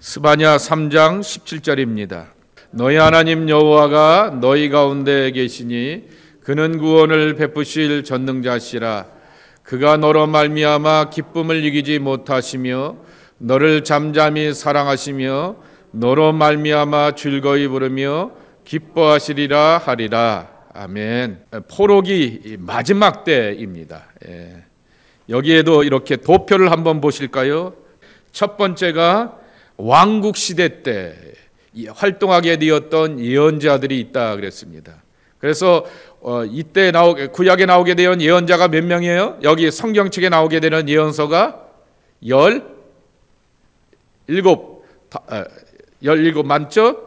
스바냐 3장 17절입니다. 너희 하나님 여호와가 너희 가운데 계시니 그는 구원을 베푸실 전능자시라. 그가 너로 말미암아 기쁨을 이기지 못하시며 너를 잠잠히 사랑하시며 너로 말미암아 즐거이 부르며 기뻐하시리라 하리라. 아멘. 포로기 마지막 때입니다. 여기에도 이렇게 도표를 한번 보실까요? 첫 번째가 왕국 시대 때 활동하게 되었던 예언자들이 있다 그랬습니다. 그래서 이때 구약에 나오게 되는 예언자가 몇 명이에요? 여기 성경책에 나오게 되는 예언서가 17 많죠?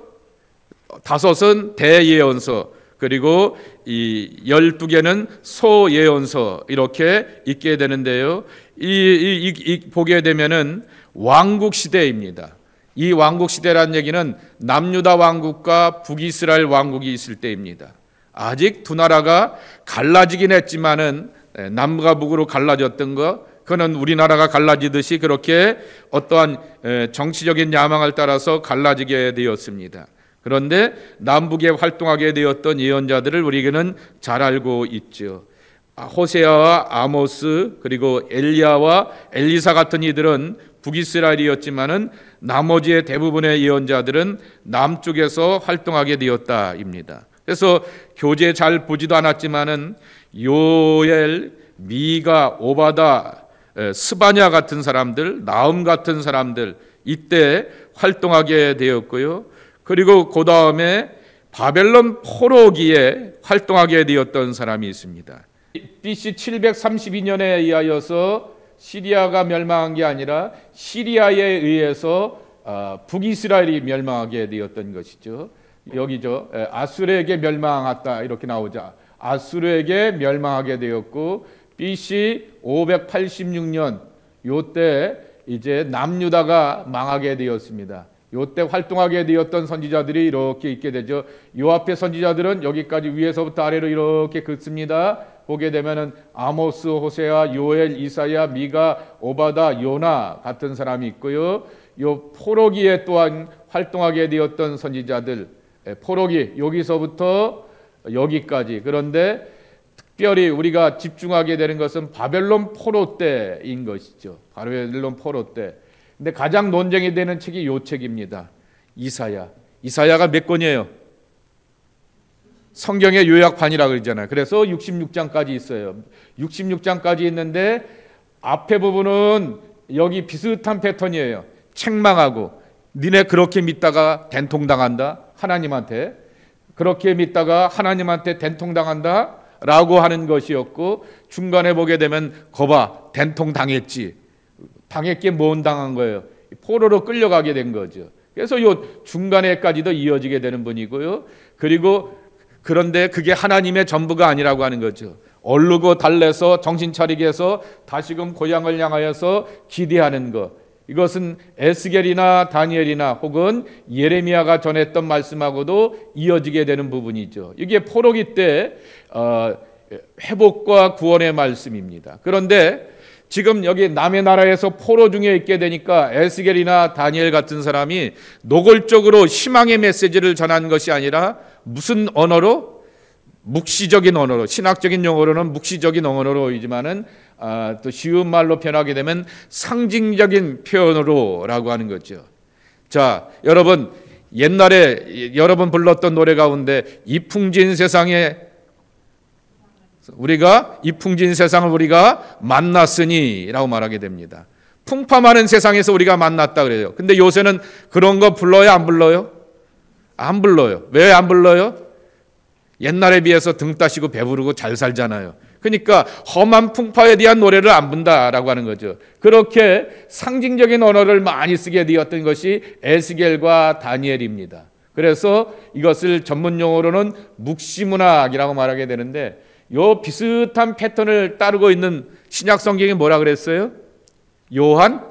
5은 대예언서, 그리고 이 12개는 소예언서 이렇게 있게 되는데요. 보게 되면은 왕국 시대입니다. 이 왕국 시대라는 얘기는 남유다 왕국과 북이스라엘 왕국이 있을 때입니다. 아직 두 나라가 갈라지긴 했지만은 남과 북으로 갈라졌던 거, 그는 우리나라가 갈라지듯이 그렇게 어떠한 정치적인 야망을 따라서 갈라지게 되었습니다. 그런데 남북에 활동하게 되었던 예언자들을 우리는 잘 알고 있죠. 호세아와 아모스, 그리고 엘리야와 엘리사 같은 이들은 북이스라엘이었지만은 나머지의 대부분의 예언자들은 남쪽에서 활동하게 되었다입니다. 그래서 교재 잘 보지도 않았지만은 요엘, 미가, 오바다, 스바냐 같은 사람들, 나움 같은 사람들 이때 활동하게 되었고요. 그리고 그 다음에 바벨론 포로기에 활동하게 되었던 사람이 있습니다. BC 732년에 의하여서 시리아가 멸망한 게 아니라 시리아에 의해서 북이스라엘이 멸망하게 되었던 것이죠. 여기죠. 아수르에게 멸망했다 이렇게 나오자. 아수르에게 멸망하게 되었고 BC 586년 요때 이제 남유다가 망하게 되었습니다. 요때 활동하게 되었던 선지자들이 이렇게 있게 되죠. 요 앞에 선지자들은 여기까지 위에서부터 아래로 이렇게 긋습니다. 보게 되면은 아모스, 호세아, 요엘, 이사야, 미가, 오바다, 요나 같은 사람이 있고요. 요 포로기에 또한 활동하게 되었던 선지자들, 포로기 여기서부터 여기까지. 그런데 특별히 우리가 집중하게 되는 것은 바벨론 포로 때인 것이죠. 바벨론 포로 때. 근데 가장 논쟁이 되는 책이 요 책입니다. 이사야가 몇 권이에요? 성경의 요약판이라 그러잖아요. 그래서 66장까지 있어요. 66장까지 있는데 앞에 부분은 여기 비슷한 패턴이에요. 책망하고 니네 그렇게 믿다가 된통당한다. 하나님한테 그렇게 믿다가 하나님한테 된통당한다 라고 하는 것이었고, 중간에 보게 되면 거봐 된통당했지. 당했기에 뭔 당한 거예요? 포로로 끌려가게 된 거죠. 그래서 요 중간에까지도 이어지게 되는 분이고요. 그리고 그런데 그게 하나님의 전부가 아니라고 하는 거죠. 얼르고 달래서 정신 차리게 해서 다시금 고향을 향하여서 기대하는 것. 이것은 에스겔이나 다니엘이나 혹은 예레미야가 전했던 말씀하고도 이어지게 되는 부분이죠. 이게 포로기 때 회복과 구원의 말씀입니다. 그런데 지금 여기 남의 나라에서 포로 중에 있게 되니까 에스겔이나 다니엘 같은 사람이 노골적으로 희망의 메시지를 전한 것이 아니라 무슨 언어로? 묵시적인 언어로, 신학적인 용어로는 묵시적인 언어로이지만은 또 쉬운 말로 표현하게 되면 상징적인 표현으로라고 하는 거죠. 자, 여러분 옛날에 여러분 불렀던 노래 가운데 이풍진 세상에 이풍진 세상을 우리가 만났으니라고 말하게 됩니다. 풍파많은 세상에서 우리가 만났다 그래요. 근데 요새는 그런 거 불러요, 안 불러요? 안 불러요. 왜 안 불러요? 옛날에 비해서 등 따시고 배부르고 잘 살잖아요. 그러니까 험한 풍파에 대한 노래를 안 분다라고 하는 거죠. 그렇게 상징적인 언어를 많이 쓰게 되었던 것이 에스겔과 다니엘입니다. 그래서 이것을 전문 용어로는 묵시문학이라고 말하게 되는데, 요 비슷한 패턴을 따르고 있는 신약 성경이 뭐라 그랬어요? 요한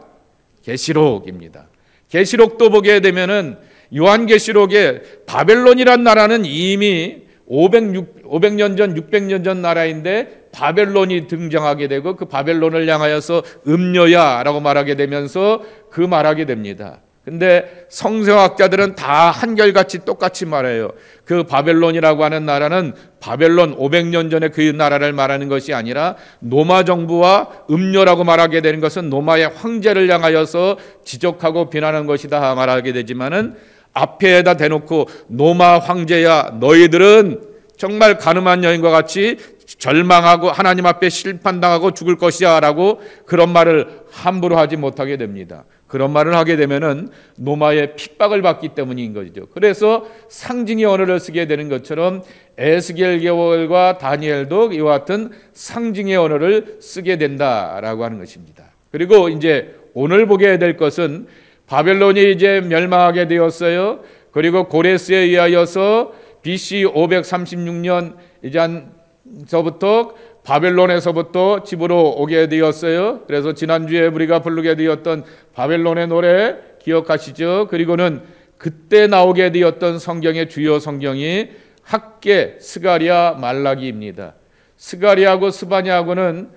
계시록입니다. 계시록도 보게 되면은 요한계시록에 바벨론이란 나라는 이미 500년 전, 600년 전 나라인데 바벨론이 등장하게 되고 그 바벨론을 향하여서 음녀야라고 말하게 되면서 그 말하게 됩니다. 근데 성서학자들은 다 한결같이 똑같이 말해요. 그 바벨론이라고 하는 나라는 바벨론 500년 전에 그 나라를 말하는 것이 아니라 노마 정부와 음료라고 말하게 되는 것은 노마의 황제를 향하여서 지적하고 비난하는 것이다 말하게 되지만은 앞에다 대놓고 노마 황제야, 너희들은 정말 가늠한 여인과 같이 절망하고 하나님 앞에 심판당하고 죽을 것이야 라고 그런 말을 함부로 하지 못하게 됩니다. 그런 말을 하게 되면은 노마의 핍박을 받기 때문인 것이죠. 그래서 상징의 언어를 쓰게 되는 것처럼 에스겔과 다니엘도 이와 같은 상징의 언어를 쓰게 된다라고 하는 것입니다. 그리고 이제 오늘 보게 될 것은 바벨론이 이제 멸망하게 되었어요. 그리고 고레스에 의하여서 BC 536년 이제서부터 바벨론에서부터 집으로 오게 되었어요. 그래서 지난주에 우리가 부르게 되었던 바벨론의 노래 기억하시죠? 그리고는 그때 나오게 되었던 성경의 주요 성경이 학개, 스가랴, 말라기입니다. 스가랴하고 스바냐하고는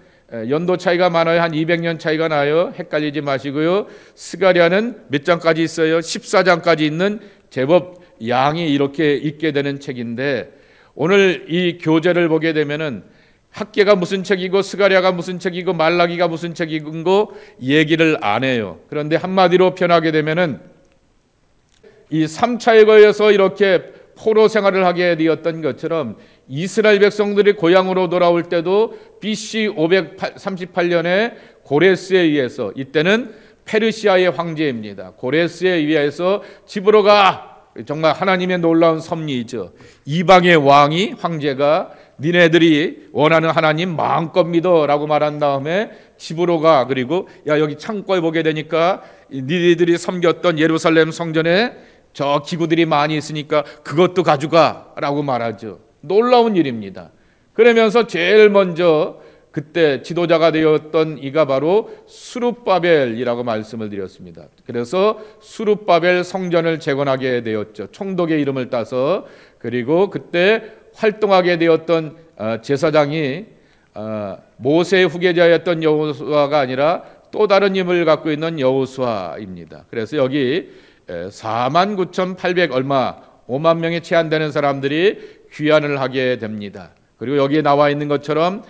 연도 차이가 많아요. 한 200년 차이가 나요. 헷갈리지 마시고요. 스가랴는 몇 장까지 있어요? 14장까지 있는 제법 양이 이렇게 있게 되는 책인데 오늘 이 교재를 보게 되면은 학개가 무슨 책이고 스가랴가 무슨 책이고 말라기가 무슨 책이고 얘기를 안 해요. 그런데 한마디로 표현하게 되면은 이 3차에 걸려서 이렇게 포로 생활을 하게 되었던 것처럼 이스라엘 백성들이 고향으로 돌아올 때도 BC 538년에 고레스에 의해서, 이때는 페르시아의 황제입니다. 고레스에 의해서 집으로 가. 정말 하나님의 놀라운 섭리이죠. 이방의 왕이, 황제가 니네들이 원하는 하나님 마음껏 믿어라고 말한 다음에 집으로 가. 그리고 야, 여기 창고에 보게 되니까 니네들이 섬겼던 예루살렘 성전에 저 기구들이 많이 있으니까 그것도 가져가라고 말하죠. 놀라운 일입니다. 그러면서 제일 먼저 그때 지도자가 되었던 이가 바로 수룹바벨이라고 말씀을 드렸습니다. 그래서 수룹바벨 성전을 재건하게 되었죠. 총독의 이름을 따서. 그리고 그때 활동하게 되었던 제사장이 모세의 후계자였던 여호수아가 아니라 또 다른 힘을 갖고 있는 여호수아입니다. 그래서 여기 49,800 얼마 5만 명에 채 안 되는 사람들이 귀환을 하게 됩니다. 그리고 여기에 나와 있는 것처럼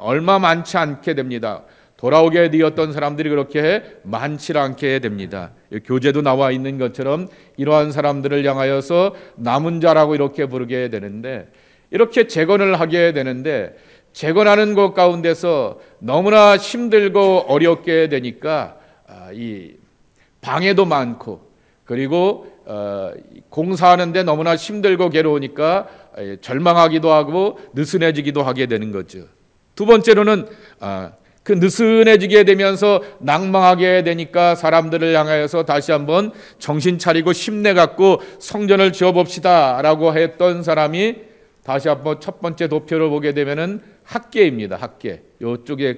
얼마 많지 않게 됩니다. 돌아오게 되었던 사람들이 그렇게 많지 않게 됩니다. 교재도 나와 있는 것처럼 이러한 사람들을 향하여서 남은 자라고 이렇게 부르게 되는데, 이렇게 재건을 하게 되는데 재건하는 것 가운데서 너무나 힘들고 어렵게 되니까 이 방해도 많고, 그리고 공사하는데 너무나 힘들고 괴로우니까 절망하기도 하고 느슨해지기도 하게 되는 거죠. 두 번째로는 그 느슨해지게 되면서 낭망하게 되니까 사람들을 향하여서 다시 한번 정신 차리고 힘내 갖고 성전을 지어봅시다 라고 했던 사람이 다시 한번 첫 번째 도표를 보게 되면은 학개입니다. 학개. 요쪽에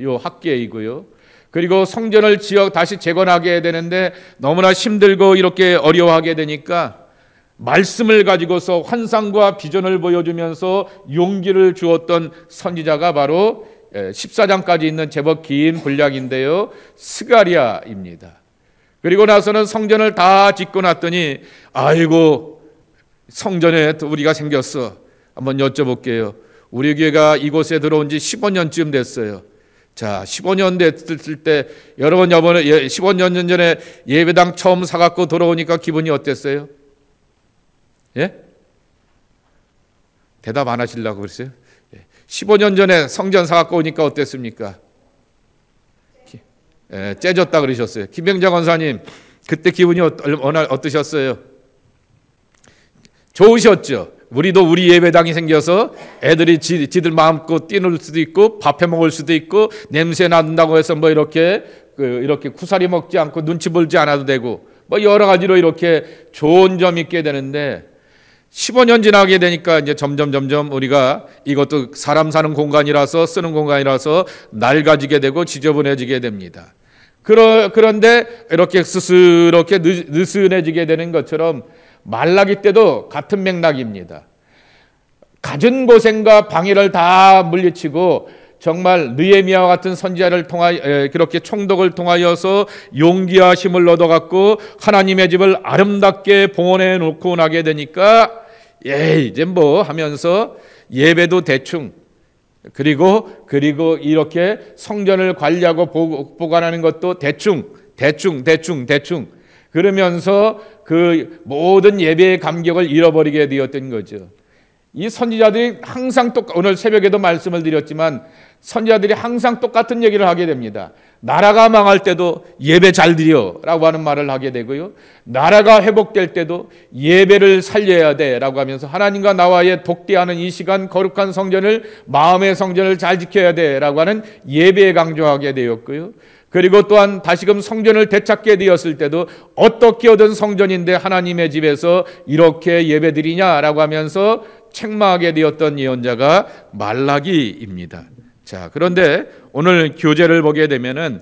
요 학개이고요. 그리고 성전을 다시 재건하게 되는데 너무나 힘들고 이렇게 어려워하게 되니까 말씀을 가지고서 환상과 비전을 보여주면서 용기를 주었던 선지자가 바로 14장까지 있는 제법 긴 분량인데요, 스가랴입니다. 그리고 나서는 성전을 다 짓고 났더니 아이고 성전에 우리가 생겼어. 한번 여쭤볼게요. 우리 교회가 이곳에 들어온 지 15년쯤 됐어요. 자, 15년 됐을 때 여러분 이번에 15년 전에 예배당 처음 사갖고 돌아오니까 기분이 어땠어요? 예? 대답 안 하시려고 그랬어요? 15년 전에 성전 사갖고 오니까 어땠습니까? 째졌다 그러셨어요. 김병자 권사님, 그때 기분이 어떠셨어요? 좋으셨죠? 우리도 우리 예배당이 생겨서 애들이 지들 마음껏 뛰놀 수도 있고 밥해 먹을 수도 있고 냄새 난다고 해서 뭐 이렇게 쿠사리 먹지 않고 눈치 보지 않아도 되고 뭐 여러 가지로 이렇게 좋은 점이 있게 되는데 15년 지나게 되니까 이제 점점 우리가 이것도 사람 사는 공간이라서 쓰는 공간이라서 낡아지게 되고 지저분해지게 됩니다. 그런데 이렇게 스스럽게 느슨해지게 되는 것처럼 말라기 때도 같은 맥락입니다. 갖은 고생과 방해를 다 물리치고 정말 느헤미야와 같은 선지자를 통하여 그렇게 총독을 통하여서 용기와 힘을 얻어갖고 하나님의 집을 아름답게 봉헌해 놓고 나게 되니까 이제 뭐 하면서 예배도 대충 그리고 이렇게 성전을 관리하고 보관하는 것도 대충 그러면서 그 모든 예배의 감격을 잃어버리게 되었던 거죠. 이 선지자들이 항상 오늘 새벽에도 말씀을 드렸지만 선지자들이 항상 똑같은 얘기를 하게 됩니다. 나라가 망할 때도 예배 잘 드려라고 하는 말을 하게 되고요. 나라가 회복될 때도 예배를 살려야 돼라고 하면서 하나님과 나와의 독대하는 이 시간 거룩한 성전을 마음의 성전을 잘 지켜야 돼라고 하는 예배에 강조하게 되었고요. 그리고 또한 다시금 성전을 되찾게 되었을 때도 어떻게 얻은 성전인데 하나님의 집에서 이렇게 예배드리냐라고 하면서 책망하게 되었던 예언자가 말라기입니다. 자, 그런데 오늘 교재를 보게 되면은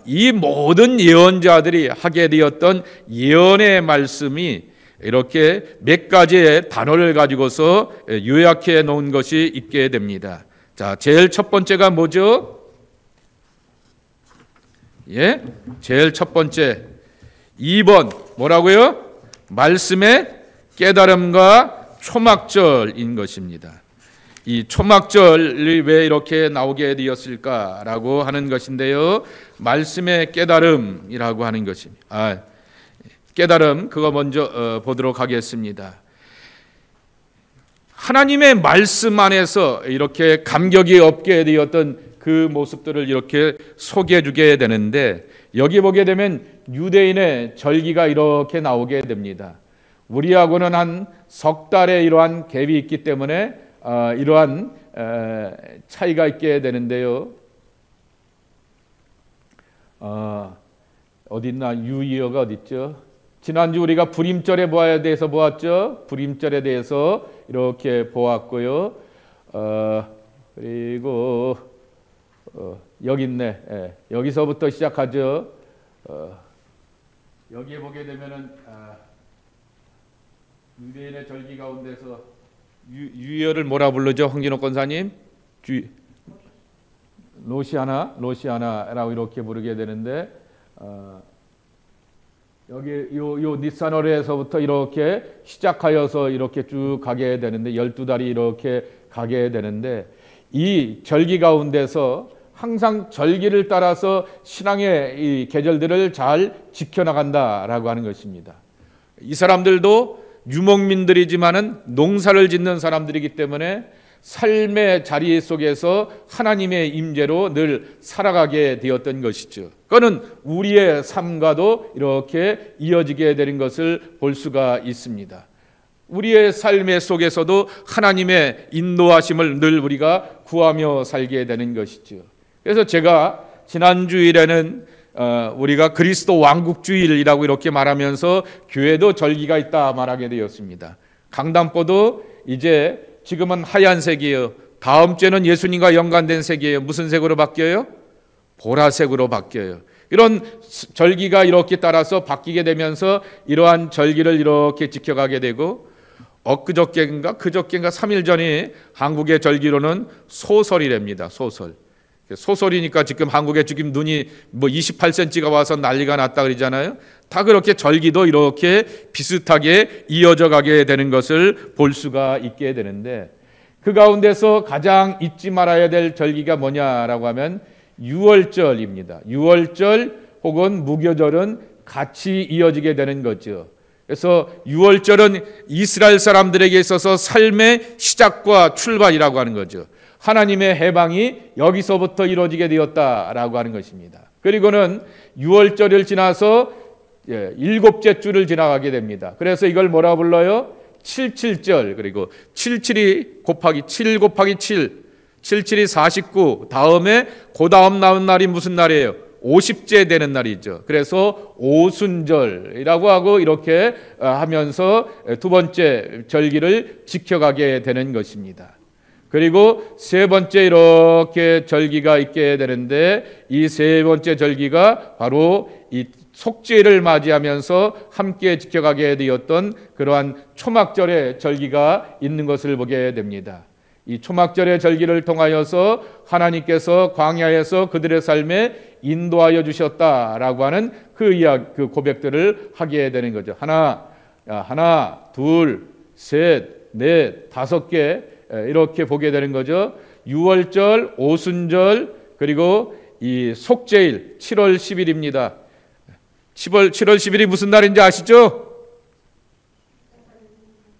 이 모든 예언자들이 하게 되었던 예언의 말씀이 이렇게 몇 가지의 단어를 가지고서 요약해 놓은 것이 있게 됩니다. 자, 제일 첫 번째가 뭐죠? 제일 첫 번째 2번 뭐라고요? 말씀의 깨달음과 초막절인 것입니다. 이 초막절이 왜 이렇게 나오게 되었을까라고 하는 것인데요. 말씀의 깨달음이라고 하는 것입니다. 깨달음 그거 먼저 보도록 하겠습니다. 하나님의 말씀 안에서 이렇게 감격이 없게 되었던 그 모습들을 이렇게 소개해 주게 되는데 여기 보게 되면 유대인의 절기가 이렇게 나오게 됩니다. 우리하고는 한 석 달의 이러한 갭이 있기 때문에 이러한 차이가 있게 되는데요. 어디 있나? 유이어가 어디 있죠? 지난주 우리가 불임절에 보아야 돼서 보았죠. 불임절에 대해서 이렇게 보았고요. 그리고 여기 있네. 여기서부터 시작하죠. 여기에 보게 되면은 유대인의 절기 가운데서 유이어를 뭐라 부르죠? 황진옥 권사님? 로시아나라고 이렇게 부르게 되는데 여기 요 니산월에서부터 이렇게 시작하여서 이렇게 쭉 가게 되는데 12달이 이렇게 가게 되는데 이 절기 가운데서 항상 절기를 따라서 신앙의 이 계절들을 잘 지켜나간다라고 하는 것입니다. 이 사람들도 유목민들이지만은 농사를 짓는 사람들이기 때문에 삶의 자리 속에서 하나님의 임재로 늘 살아가게 되었던 것이죠. 그거는 우리의 삶과도 이렇게 이어지게 되는 것을 볼 수가 있습니다. 우리의 삶의 속에서도 하나님의 인도하심을 늘 우리가 구하며 살게 되는 것이죠. 그래서 제가 지난 주일에는 우리가 그리스도 왕국주일이라고 이렇게 말하면서 교회도 절기가 있다 말하게 되었습니다. 강단포도 이제 지금은 하얀색이에요. 다음 주에는 예수님과 연관된 색이에요. 무슨 색으로 바뀌어요? 보라색으로 바뀌어요. 이런 절기가 이렇게 따라서 바뀌게 되면서 이러한 절기를 이렇게 지켜가게 되고 그저께인가 3일 전에 한국의 절기로는 소설이랍니다. 소설이니까 지금 한국에 지금 눈이 뭐 28cm가 와서 난리가 났다 그러잖아요. 다 그렇게 절기도 이렇게 비슷하게 이어져 가게 되는 것을 볼 수가 있게 되는데 그 가운데서 가장 잊지 말아야 될 절기가 뭐냐라고 하면 유월절입니다. 유월절 혹은 무교절은 같이 이어지게 되는 거죠. 그래서 유월절은 이스라엘 사람들에게 있어서 삶의 시작과 출발이라고 하는 거죠. 하나님의 해방이 여기서부터 이루어지게 되었다라고 하는 것입니다. 그리고는 6월절을 지나서 7째 주를 지나가게 됩니다. 그래서 이걸 뭐라 불러요? 77절. 그리고 77이 곱하기 7 곱하기 7, 77이 49. 다음에 그 다음 나온 날이 무슨 날이에요? 50째 되는 날이죠. 그래서 오순절이라고 하고 이렇게 하면서 두 번째 절기를 지켜가게 되는 것입니다. 그리고 세 번째 이렇게 절기가 있게 되는데 이 세 번째 절기가 바로 이 속죄를 맞이하면서 함께 지켜가게 되었던 그러한 초막절의 절기가 있는 것을 보게 됩니다. 이 초막절의 절기를 통하여서 하나님께서 광야에서 그들의 삶에 인도하여 주셨다라고 하는 그 고백들을 하게 되는 거죠. 하나, 둘, 셋, 넷, 5개 이렇게 보게 되는 거죠. 유월절, 오순절, 그리고 이 속죄일 7월 10일입니다. 7월 10일이 무슨 날인지 아시죠?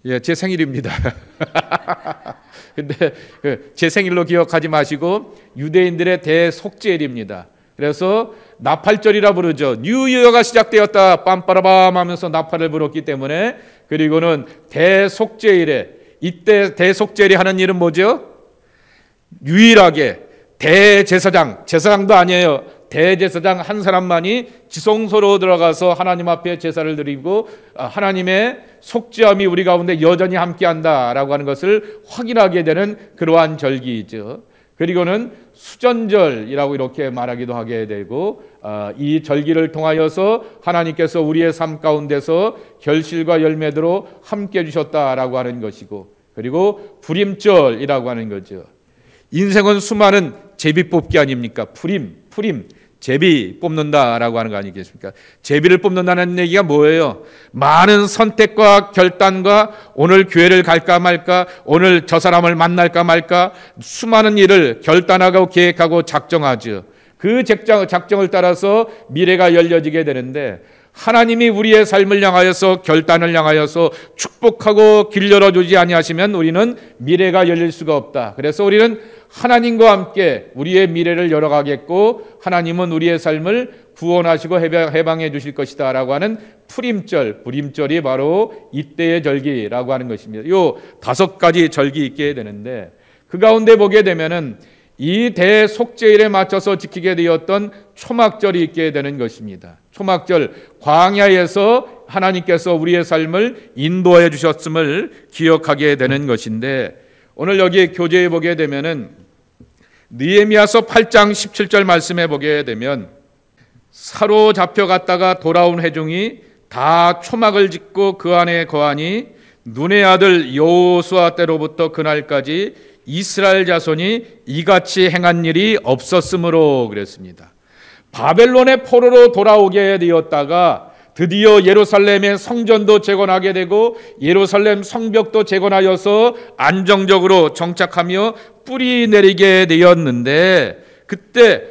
예, 제 생일입니다. 근데 제 생일로 기억하지 마시고 유대인들의 대속죄일입니다. 그래서 나팔절이라 부르죠. 뉴이어가 시작되었다 빰빠라밤 하면서 나팔을 불었기 때문에, 그리고는 대속죄일에, 이때 대속죄일이 하는 일은 뭐죠? 유일하게 제사장도 아니에요. 대제사장 한 사람만이 지성소로 들어가서 하나님 앞에 제사를 드리고 하나님의 속죄함이 우리 가운데 여전히 함께한다라고 하는 것을 확인하게 되는 그러한 절기이죠. 그리고는 수전절이라고 이렇게 말하기도 하게 되고, 이 절기를 통하여서 하나님께서 우리의 삶 가운데서 결실과 열매대로 함께 해주셨다라고 하는 것이고, 그리고 불임절이라고 하는 거죠. 인생은 수많은 제비 뽑기 아닙니까? 풀임, 제비 뽑는다라고 하는 거 아니겠습니까? 제비를 뽑는다는 얘기가 뭐예요? 많은 선택과 결단과 오늘 교회를 갈까 말까, 오늘 저 사람을 만날까 말까, 수많은 일을 결단하고 계획하고 작정하죠. 그 작정을 따라서 미래가 열려지게 되는데, 하나님이 우리의 삶을 향하여서 결단을 향하여서 축복하고 길 열어주지 아니하시면 우리는 미래가 열릴 수가 없다. 그래서 우리는 하나님과 함께 우리의 미래를 열어가겠고, 하나님은 우리의 삶을 구원하시고 해방해 주실 것이다 라고 하는 불임절이 바로 이때의 절기라고 하는 것입니다. 요 5가지 절기 있게 되는데, 그 가운데 보게 되면은 이 대속죄일에 맞춰서 지키게 되었던 초막절이 있게 되는 것입니다. 초막절, 광야에서 하나님께서 우리의 삶을 인도해 주셨음을 기억하게 되는 것인데, 오늘 여기 교재에 보게 되면은 느헤미야서 8장 17절 말씀에 보게 되면, 사로잡혀 갔다가 돌아온 회중이 다 초막을 짓고 그 안에 거하니 눈의 아들 여호수아 때로부터 그날까지 이스라엘 자손이 이같이 행한 일이 없었으므로 그랬습니다. 바벨론의 포로로 돌아오게 되었다가 드디어 예루살렘의 성전도 재건하게 되고 예루살렘 성벽도 재건하여서 안정적으로 정착하며 뿌리 내리게 되었는데, 그때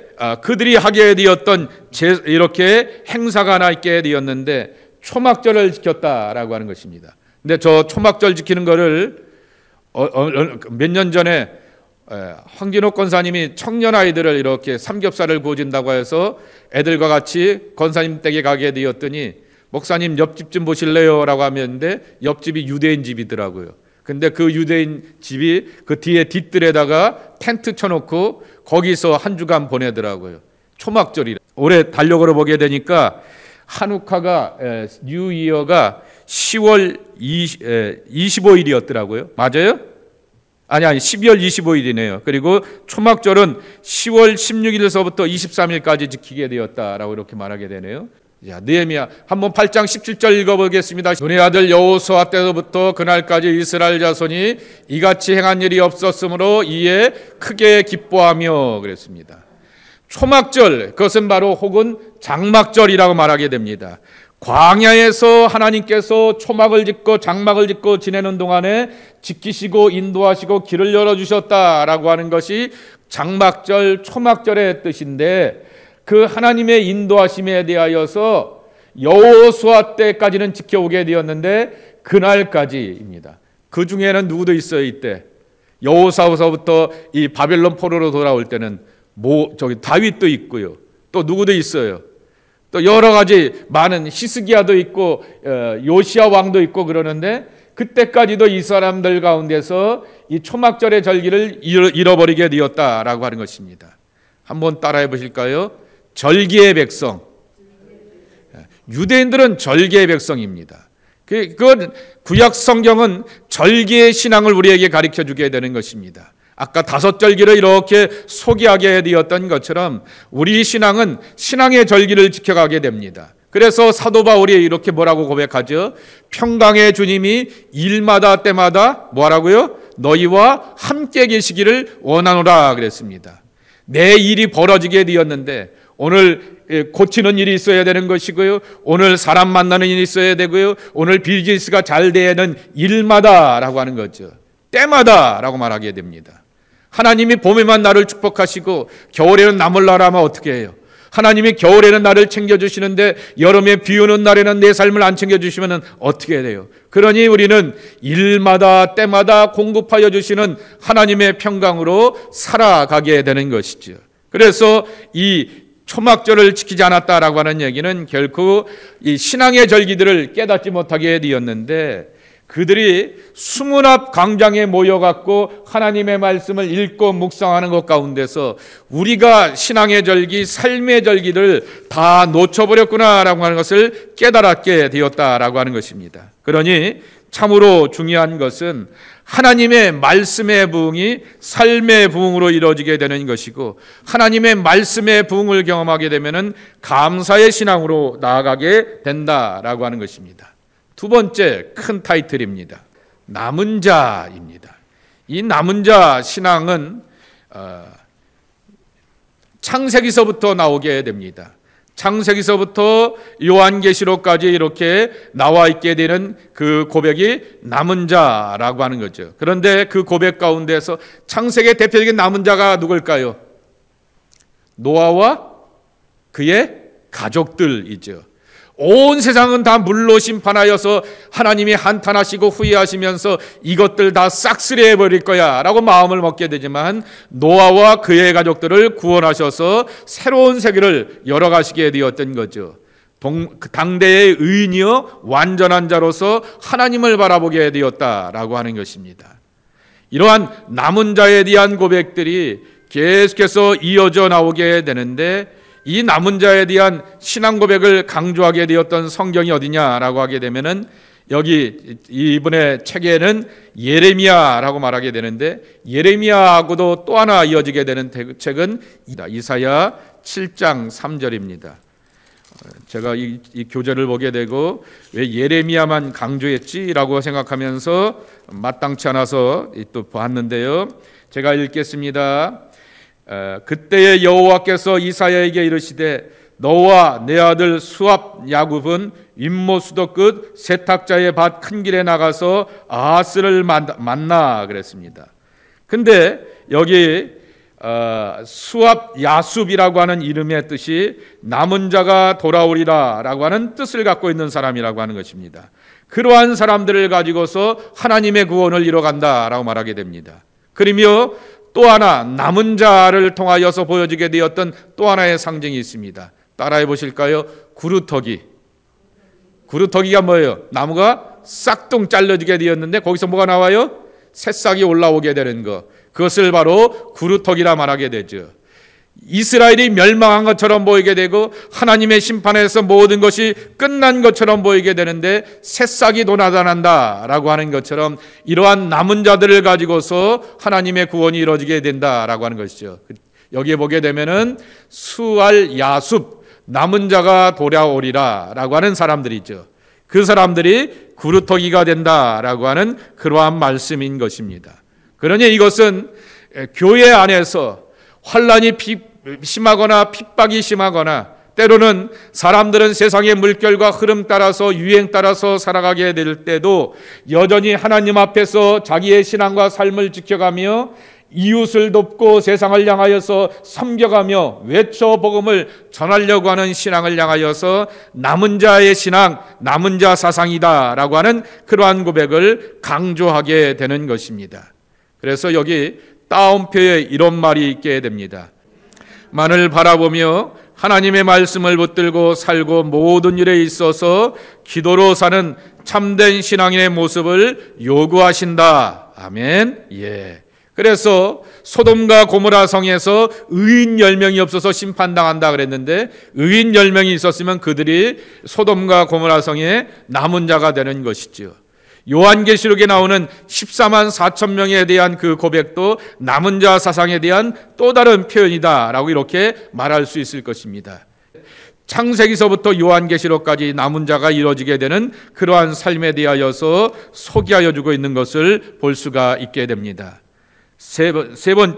그들이 하게 되었던 이렇게 행사가 하나 있게 되었는데, 초막절을 지켰다라고 하는 것입니다. 근데 저 초막절 지키는 거를 몇 년 전에 황진옥 권사님이 청년 아이들을 이렇게 삼겹살을 구워준다고 해서 애들과 같이 권사님 댁에 가게 되었더니, 목사님 옆집 좀 보실래요? 라고 하는데 옆집이 유대인 집이더라고요. 근데 그 유대인 집이 그 뒤에 뒷뜰에다가 텐트 쳐놓고 거기서 한 주간 보내더라고요. 초막절이라. 올해 달력으로 보게 되니까 한우카가 뉴이어가 10월 25일이었더라고요. 맞아요? 아니 12월 25일이네요. 그리고 초막절은 10월 16일에서부터 23일까지 지키게 되었다라고 이렇게 말하게 되네요. 자, 느헤미야 한번 8장 17절 읽어보겠습니다. 눈의 아들 여호수아 때부터 그날까지 이스라엘 자손이 이같이 행한 일이 없었으므로 이에 크게 기뻐하며 그랬습니다. 초막절, 그것은 바로 혹은 장막절이라고 말하게 됩니다. 광야에서 하나님께서 초막을 짓고 장막을 짓고 지내는 동안에 지키시고 인도하시고 길을 열어주셨다라고 하는 것이 장막절, 초막절의 뜻인데, 그 하나님의 인도하심에 대하여서 여호수아 때까지는 지켜오게 되었는데 그날까지입니다. 그 중에는 누구도 있어요. 이때 여호사서부터 이 바벨론 포로로 돌아올 때는 다윗도 있고요. 또 누구도 있어요. 또 여러 가지 많은 히스기야도 있고 요시야 왕도 있고 그러는데, 그때까지도 이 사람들 가운데서 이 초막절의 절기를 잃어버리게 되었다라고 하는 것입니다. 한번 따라해 보실까요? 절기의 백성. 유대인들은 절기의 백성입니다. 그건 구약 성경은 절기의 신앙을 우리에게 가르쳐 주게 되는 것입니다. 아까 5절기를 이렇게 소개하게 되었던 것처럼 우리 신앙은 신앙의 절기를 지켜가게 됩니다. 그래서 사도 바울이 이렇게 뭐라고 고백하죠? 평강의 주님이 일마다 때마다 뭐라고요? 너희와 함께 계시기를 원하노라 그랬습니다. 내 일이 벌어지게 되었는데 오늘 고치는 일이 있어야 되는 것이고요, 오늘 사람 만나는 일이 있어야 되고요, 오늘 비즈니스가 잘 되는 일마다라고 하는 거죠. 때마다라고 말하게 됩니다. 하나님이 봄에만 나를 축복하시고 겨울에는 남을 나라면 어떻게 해요? 하나님이 겨울에는 나를 챙겨주시는데 여름에 비 오는 날에는 내 삶을 안 챙겨주시면 어떻게 돼요? 그러니 우리는 일마다 때마다 공급하여 주시는 하나님의 평강으로 살아가게 되는 것이죠. 그래서 이 초막절을 지키지 않았다라고 하는 얘기는 결코 이 신앙의 절기들을 깨닫지 못하게 되었는데, 그들이 수문 앞 광장에 모여갖고 하나님의 말씀을 읽고 묵상하는 것 가운데서 우리가 신앙의 절기, 삶의 절기를 다 놓쳐버렸구나라고 하는 것을 깨달았게 되었다라고 하는 것입니다. 그러니 참으로 중요한 것은 하나님의 말씀의 부흥이 삶의 부흥으로 이루어지게 되는 것이고, 하나님의 말씀의 부흥을 경험하게 되면 감사의 신앙으로 나아가게 된다라고 하는 것입니다. 두 번째 큰 타이틀입니다. 남은 자입니다. 이 남은 자 신앙은 창세기서부터 나오게 됩니다. 창세기서부터 요한계시록까지 이렇게 나와 있게 되는 그 고백이 남은 자라고 하는 거죠. 그런데 그 고백 가운데서 창세기의 대표적인 남은 자가 누굴까요? 노아와 그의 가족들이죠. 온 세상은 다 물로 심판하여서 하나님이 한탄하시고 후회하시면서 이것들 다 싹쓸이해 버릴 거야 라고 마음을 먹게 되지만, 노아와 그의 가족들을 구원하셔서 새로운 세계를 열어가시게 되었던 거죠. 당대의 의인이여 완전한 자로서 하나님을 바라보게 되었다라고 하는 것입니다. 이러한 남은 자에 대한 고백들이 계속해서 이어져 나오게 되는데, 이 남은 자에 대한 신앙 고백을 강조하게 되었던 성경이 어디냐라고 하게 되면은 여기 이분의 책에는 예레미야라고 말하게 되는데, 예레미야하고도 또 하나 이어지게 되는 책은 이사야 7장 3절입니다. 제가 이 교재를 보게 되고 왜 예레미야만 강조했지라고 생각하면서 마땅치 않아서 또 봤는데요. 제가 읽겠습니다. 그때의 여호와께서 이사야에게 이르시되 너와 내 아들 수압 야굽은 윗모수도 끝 세탁자의 밭 큰 길에 나가서 아하스를 만나 그랬습니다. 근데 여기 수압 야숲이라고 하는 이름의 뜻이 남은 자가 돌아오리라 라고 하는 뜻을 갖고 있는 사람이라고 하는 것입니다. 그러한 사람들을 가지고서 하나님의 구원을 이뤄간다라고 말하게 됩니다. 그러며 또 하나 남은 자를 통하여서 보여지게 되었던 또 하나의 상징이 있습니다. 따라해 보실까요? 구루터기. 구루터기가 뭐예요? 나무가 싹둥 잘라지게 되었는데 거기서 뭐가 나와요? 새싹이 올라오게 되는 것. 그것을 바로 구루터기라 말하게 되죠. 이스라엘이 멸망한 것처럼 보이게 되고 하나님의 심판에서 모든 것이 끝난 것처럼 보이게 되는데 새싹이 나타난다라고 하는 것처럼 이러한 남은 자들을 가지고서 하나님의 구원이 이루어지게 된다라고 하는 것이죠. 여기에 보게 되면은 수알 야숲, 남은 자가 돌아오리라라고 하는 사람들이죠. 그 사람들이 구루터기가 된다라고 하는 그러한 말씀인 것입니다. 그러니 이것은 교회 안에서 환란이 심하거나 핍박이 심하거나 때로는 사람들은 세상의 물결과 흐름 따라서 유행 따라서 살아가게 될 때도 여전히 하나님 앞에서 자기의 신앙과 삶을 지켜가며 이웃을 돕고 세상을 향하여서 섬겨가며 외쳐 복음을 전하려고 하는 신앙을 향하여서 남은 자의 신앙, 남은 자 사상이다라고 하는 그러한 고백을 강조하게 되는 것입니다. 그래서 여기 따옴표에 이런 말이 있게 됩니다. 만을 바라보며 하나님의 말씀을 붙들고 살고 모든 일에 있어서 기도로 사는 참된 신앙인의 모습을 요구하신다. 아멘. 예. 그래서 소돔과 고모라 성에서 의인 10명이 없어서 심판당한다 그랬는데 의인 10명이 있었으면 그들이 소돔과 고모라 성의 남은 자가 되는 것이죠. 요한계시록에 나오는 14만 4천 명에 대한 그 고백도 남은 자 사상에 대한 또 다른 표현이다라고 이렇게 말할 수 있을 것입니다. 창세기서부터 요한계시록까지 남은 자가 이루어지게 되는 그러한 삶에 대하여서 소개하여 주고 있는 것을 볼 수가 있게 됩니다.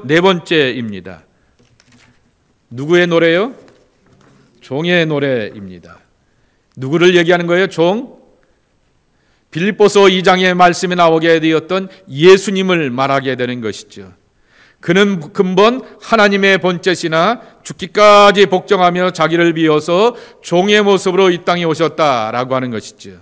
네 번째입니다. 누구의 노래요? 종의 노래입니다. 누구를 얘기하는 거예요? 종? 빌립보서 2장의 말씀에 나오게 되었던 예수님을 말하게 되는 것이죠. 그는 근본 하나님의 본체시나 죽기까지 복종하며 자기를 비워서 종의 모습으로 이 땅에 오셨다라고 하는 것이죠.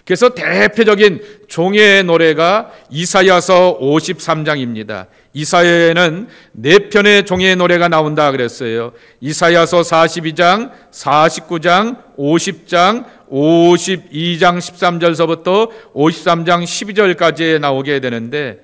그래서 대표적인 종의 노래가 이사야서 53장입니다. 이사야에는 4편의 종의 노래가 나온다 그랬어요. 이사야서 42장, 49장, 50장, 52장 13절서부터 53장 12절까지 나오게 되는데,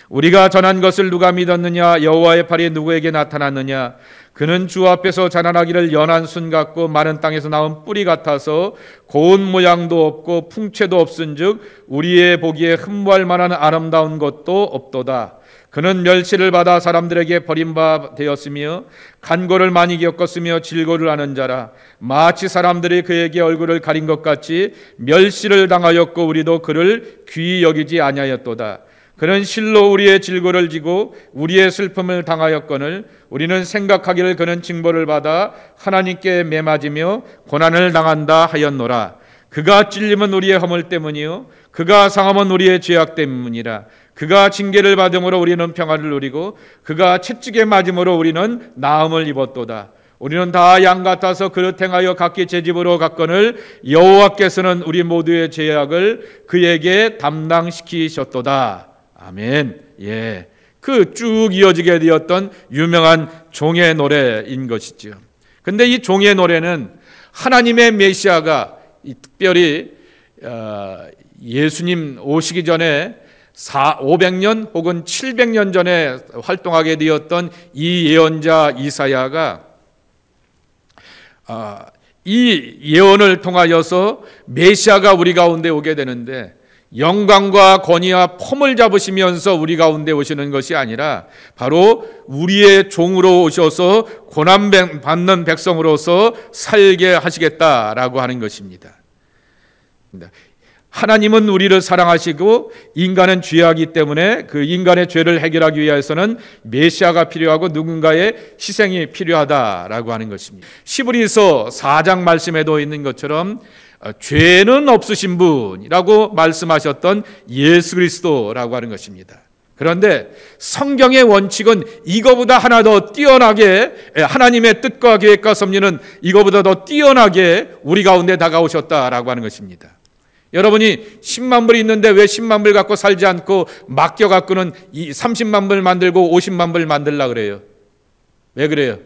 우리가 전한 것을 누가 믿었느냐? 여호와의 팔이 누구에게 나타났느냐? 그는 주 앞에서 자라나기를 연한 순 같고 마른 땅에서 나온 뿌리 같아서 고운 모양도 없고 풍채도 없은즉 우리의 보기에 흠모할 만한 아름다운 것도 없도다. 그는 멸시를 받아 사람들에게 버림바 되었으며 간고를 많이 겪었으며 질고를 하는 자라. 마치 사람들이 그에게 얼굴을 가린 것 같이 멸시를 당하였고 우리도 그를 귀히 여기지 아니하였도다. 그는 실로 우리의 질고를 지고 우리의 슬픔을 당하였거늘 우리는 생각하기를 그는 징벌을 받아 하나님께 매맞으며 고난을 당한다 하였노라. 그가 찔림은 우리의 허물 때문이요 그가 상함은 우리의 죄악 때문이라. 그가 징계를 받음으로 우리는 평화를 누리고 그가 채찍에 맞음으로 우리는 나음을 입었도다. 우리는 다 양 같아서 그릇 행하여 각기 제 집으로 갔거늘 여호와께서는 우리 모두의 죄악을 그에게 담당시키셨도다. 아멘. 예, 그 쭉 이어지게 되었던 유명한 종의 노래인 것이죠. 근데 이 종의 노래는 하나님의 메시아가 특별히 예수님 오시기 전에 500년 혹은 700년 전에 활동하게 되었던 이 예언자 이사야가 이 예언을 통하여서 메시아가 우리 가운데 오게 되는데, 영광과 권위와 폼을 잡으시면서 우리 가운데 오시는 것이 아니라 바로 우리의 종으로 오셔서 고난받는 백성으로서 살게 하시겠다라고 하는 것입니다. 하나님은 우리를 사랑하시고 인간은 죄하기 때문에 그 인간의 죄를 해결하기 위해서는 메시아가 필요하고 누군가의 희생이 필요하다라고 하는 것입니다. 시브리서 4장 말씀에도 있는 것처럼 죄는 없으신 분이라고 말씀하셨던 예수 그리스도라고 하는 것입니다. 그런데 성경의 원칙은 이거보다 하나 더 뛰어나게, 하나님의 뜻과 계획과 섭리는 이거보다 더 뛰어나게 우리 가운데 다가오셨다라고 하는 것입니다. 여러분이 10만 불이 있는데 왜 10만 불 갖고 살지 않고 맡겨갖고는 30만 불 만들고 50만 불 만들려고 그래요? 왜 그래요?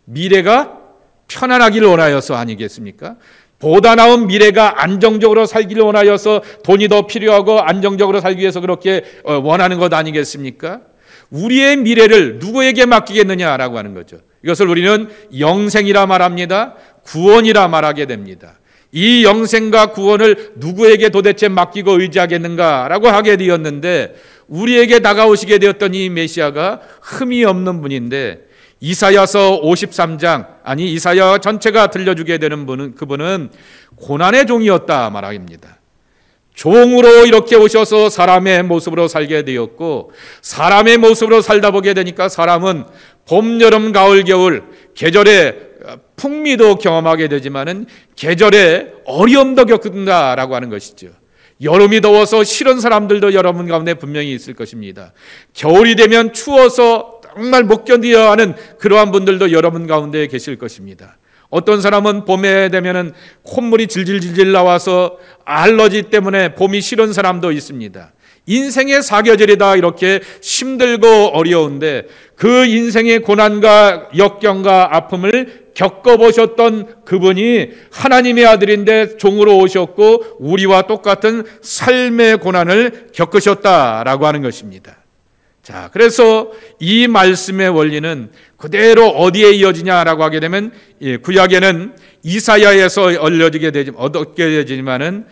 미래가 편안하기를 원하여서 아니겠습니까? 보다 나은 미래가 안정적으로 살기를 원하여서 돈이 더 필요하고 안정적으로 살기 위해서 그렇게 원하는 것 아니겠습니까? 우리의 미래를 누구에게 맡기겠느냐라고 하는 거죠. 이것을 우리는 영생이라 말합니다. 구원이라 말하게 됩니다. 이 영생과 구원을 누구에게 도대체 맡기고 의지하겠는가라고 하게 되었는데, 우리에게 다가오시게 되었던 이 메시아가 흠이 없는 분인데, 이사야서 53장, 아니 이사야 전체가 들려주게 되는 분은, 그분은 고난의 종이었다 말합니다. 종으로 이렇게 오셔서 사람의 모습으로 살게 되었고, 사람의 모습으로 살다 보게 되니까 사람은 봄, 여름, 가을, 겨울 계절의 풍미도 경험하게 되지만은 계절에 어려움도 겪는다라고 하는 것이죠. 여름이 더워서 싫은 사람들도 여러분 가운데 분명히 있을 것입니다. 겨울이 되면 추워서 정말 못 견디어 하는 그러한 분들도 여러분 가운데 계실 것입니다. 어떤 사람은 봄에 되면은 콧물이 질질질질 나와서 알러지 때문에 봄이 싫은 사람도 있습니다. 인생의 사계절이다 이렇게 힘들고 어려운데, 그 인생의 고난과 역경과 아픔을 겪어보셨던 그분이 하나님의 아들인데 종으로 오셨고 우리와 똑같은 삶의 고난을 겪으셨다라고 하는 것입니다. 자, 그래서 이 말씀의 원리는 그대로 어디에 이어지냐라고 하게 되면, 구약에는 이사야에서 얻게 되지만은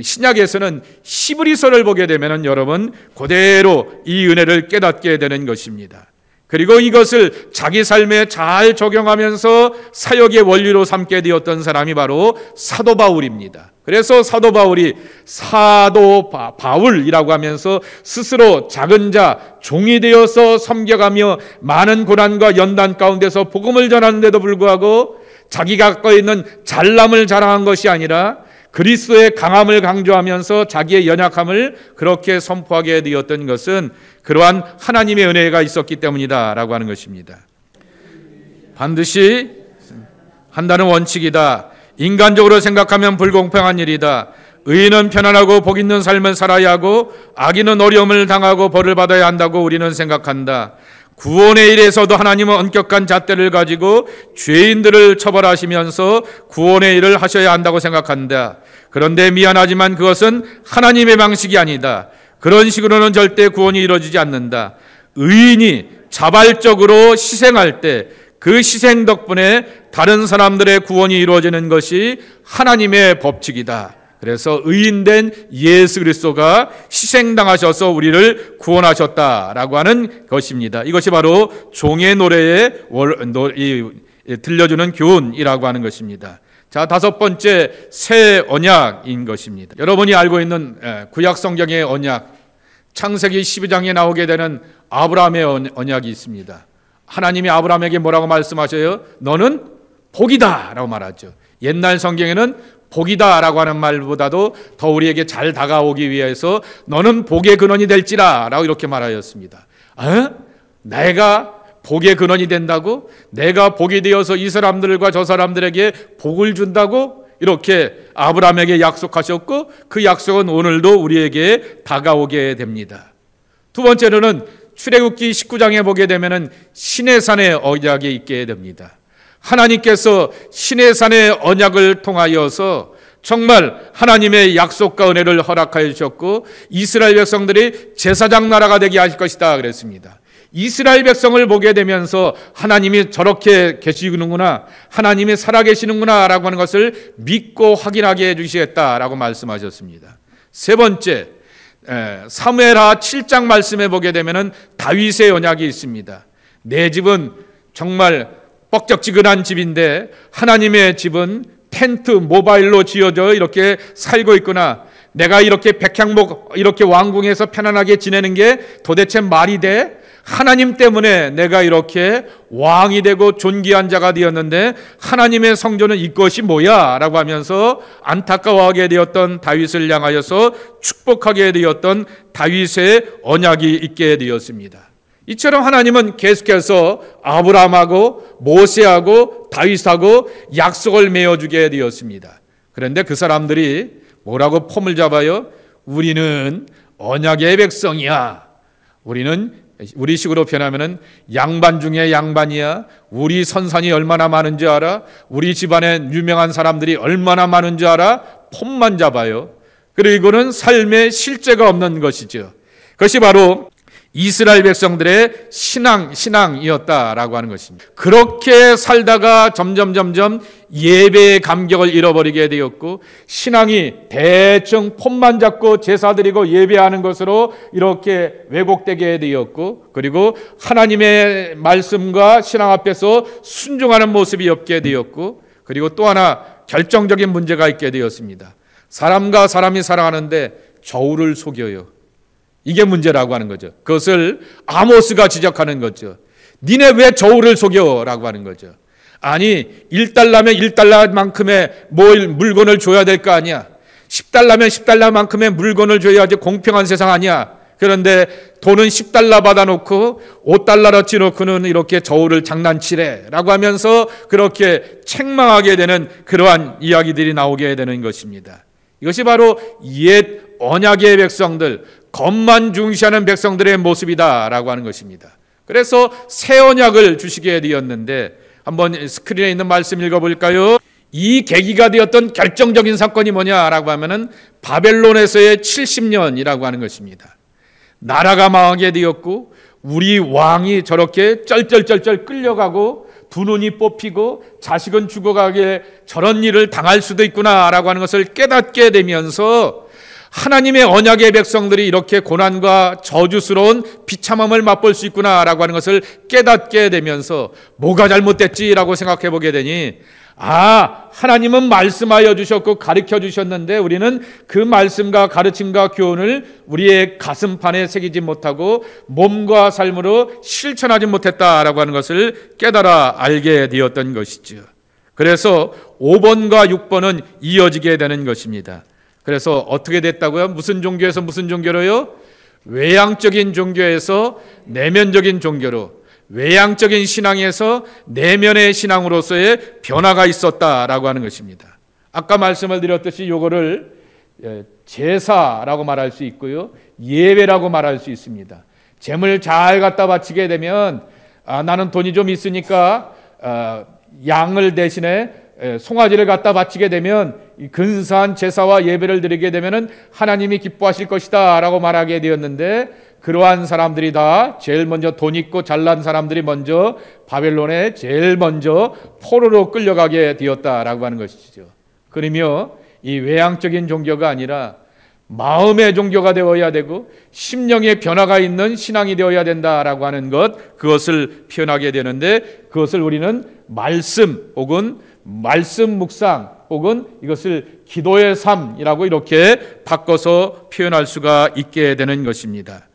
신약에서는 히브리서를 보게 되면은 여러분 그대로 이 은혜를 깨닫게 되는 것입니다. 그리고 이것을 자기 삶에 잘 적용하면서 사역의 원리로 삼게 되었던 사람이 바로 사도 바울입니다. 그래서 사도 바울이 사도 바울이라고 하면서 스스로 작은 자, 종이 되어서 섬겨가며 많은 고난과 연단 가운데서 복음을 전하는데도 불구하고 자기가 갖고 있는 잘남을 자랑한 것이 아니라 그리스도의 강함을 강조하면서 자기의 연약함을 그렇게 선포하게 되었던 것은 그러한 하나님의 은혜가 있었기 때문이다라고 하는 것입니다. 반드시 한다는 원칙이다. 인간적으로 생각하면 불공평한 일이다. 의인은 편안하고 복 있는 삶을 살아야 하고 악인은 어려움을 당하고 벌을 받아야 한다고 우리는 생각한다. 구원의 일에서도 하나님은 엄격한 잣대를 가지고 죄인들을 처벌하시면서 구원의 일을 하셔야 한다고 생각한다. 그런데 미안하지만 그것은 하나님의 방식이 아니다. 그런 식으로는 절대 구원이 이루어지지 않는다. 의인이 자발적으로 희생할 때 그 희생 덕분에 다른 사람들의 구원이 이루어지는 것이 하나님의 법칙이다. 그래서 의인된 예수 그리스도가 희생당하셔서 우리를 구원하셨다라고 하는 것입니다. 이것이 바로 종의 노래에 들려주는 교훈이라고 하는 것입니다. 자, 다섯 번째, 새 언약인 것입니다. 여러분이 알고 있는 구약 성경의 언약, 창세기 12장에 나오게 되는 아브라함의 언약이 있습니다. 하나님이 아브라함에게 뭐라고 말씀하셔요? 너는 복이다 라고 말하죠. 옛날 성경에는 복이다 라고 하는 말보다도 더 우리에게 잘 다가오기 위해서 너는 복의 근원이 될지라 라고 이렇게 말하였습니다. 내가 복의 근원이 된다고? 내가 복이 되어서 이 사람들과 저 사람들에게 복을 준다고? 이렇게 아브라함에게 약속하셨고 그 약속은 오늘도 우리에게 다가오게 됩니다. 두 번째로는 출애굽기 19장에 보게 되면은 시내산의 언약이 있게 됩니다. 하나님께서 시내산의 언약을 통하여서 정말 하나님의 약속과 은혜를 허락하여 주셨고 이스라엘 백성들이 제사장 나라가 되게 하실 것이다 그랬습니다. 이스라엘 백성을 보게 되면서 하나님이 저렇게 계시는구나, 하나님이 살아계시는구나 라고 하는 것을 믿고 확인하게 해주시겠다라고 말씀하셨습니다. 세 번째, 사무엘하 7장 말씀에 보게 되면 다윗의 언약이 있습니다. 내 집은 정말 뻑적지근한 집인데 하나님의 집은 텐트, 모바일로 지어져 이렇게 살고 있구나. 내가 이렇게 백향목 이렇게 왕궁에서 편안하게 지내는 게 도대체 말이 돼? 하나님 때문에 내가 이렇게 왕이 되고 존귀한 자가 되었는데 하나님의 성전은 이것이 뭐야? 라고 하면서 안타까워하게 되었던 다윗을 향하여서 축복하게 되었던 다윗의 언약이 있게 되었습니다. 이처럼 하나님은 계속해서 아브라함하고 모세하고 다윗하고 약속을 맺어주게 되었습니다. 그런데 그 사람들이 뭐라고 폼을 잡아요? 우리는 언약의 백성이야. 우리식으로 표현하면은 양반 중에 양반이야. 우리 선산이 얼마나 많은지 알아? 우리 집안에 유명한 사람들이 얼마나 많은지 알아? 폼만 잡아요. 그리고는 삶에 실제가 없는 것이죠. 그것이 바로 이스라엘 백성들의 신앙이었다라고 하는 것입니다. 그렇게 살다가 점점 예배의 감격을 잃어버리게 되었고 신앙이 대충 폼만 잡고 제사 드리고 예배하는 것으로 이렇게 왜곡되게 되었고 그리고 하나님의 말씀과 신앙 앞에서 순종하는 모습이 없게 되었고 그리고 또 하나 결정적인 문제가 있게 되었습니다. 사람과 사람이 살아가는데 저울을 속여요. 이게 문제라고 하는 거죠. 그것을 아모스가 지적하는 거죠. 니네 왜 저울을 속여? 라고 하는 거죠. 아니 1달러면 1달러만큼의 물건을 줘야 될 거 아니야. 10달러면 10달러만큼의 물건을 줘야지 공평한 세상 아니야. 그런데 돈은 10달러 받아놓고 5달러어치 놓고는 이렇게 저울을 장난치래 라고 하면서 그렇게 책망하게 되는 그러한 이야기들이 나오게 되는 것입니다. 이것이 바로 옛 언약의 백성들, 겉만 중시하는 백성들의 모습이다라고 하는 것입니다. 그래서 새 언약을 주시게 되었는데 한번 스크린에 있는 말씀 읽어볼까요? 이 계기가 되었던 결정적인 사건이 뭐냐라고 하면은 바벨론에서의 70년이라고 하는 것입니다. 나라가 망하게 되었고 우리 왕이 저렇게 쩔쩔쩔쩔 끌려가고 두 눈이 뽑히고 자식은 죽어가게 저런 일을 당할 수도 있구나라고 하는 것을 깨닫게 되면서 하나님의 언약의 백성들이 이렇게 고난과 저주스러운 비참함을 맛볼 수 있구나라고 하는 것을 깨닫게 되면서 뭐가 잘못됐지라고 생각해 보게 되니, 하나님은 말씀하여 주셨고 가르쳐 주셨는데 우리는 그 말씀과 가르침과 교훈을 우리의 가슴판에 새기지 못하고 몸과 삶으로 실천하지 못했다라고 하는 것을 깨달아 알게 되었던 것이죠. 그래서 5번과 6번은 이어지게 되는 것입니다. 그래서 어떻게 됐다고요? 무슨 종교에서 무슨 종교로요? 외향적인 종교에서 내면적인 종교로, 외향적인 신앙에서 내면의 신앙으로서의 변화가 있었다라고 하는 것입니다. 아까 말씀을 드렸듯이 이거를 제사라고 말할 수 있고요, 예배라고 말할 수 있습니다. 재물 잘 갖다 바치게 되면 나는 돈이 좀 있으니까 양을 대신에 송아지를 갖다 바치게 되면 근사한 제사와 예배를 드리게 되면 하나님이 기뻐하실 것이다 라고 말하게 되었는데, 그러한 사람들이 다 제일 먼저 돈 있고 잘난 사람들이 먼저 바벨론에 제일 먼저 포로로 끌려가게 되었다라고 하는 것이죠. 그러며 이 외향적인 종교가 아니라 마음의 종교가 되어야 되고 심령의 변화가 있는 신앙이 되어야 된다라고 하는 것, 그것을 표현하게 되는데, 그것을 우리는 말씀 혹은 말씀 묵상 혹은 이것을 기도의 삶이라고 이렇게 바꿔서 표현할 수가 있게 되는 것입니다.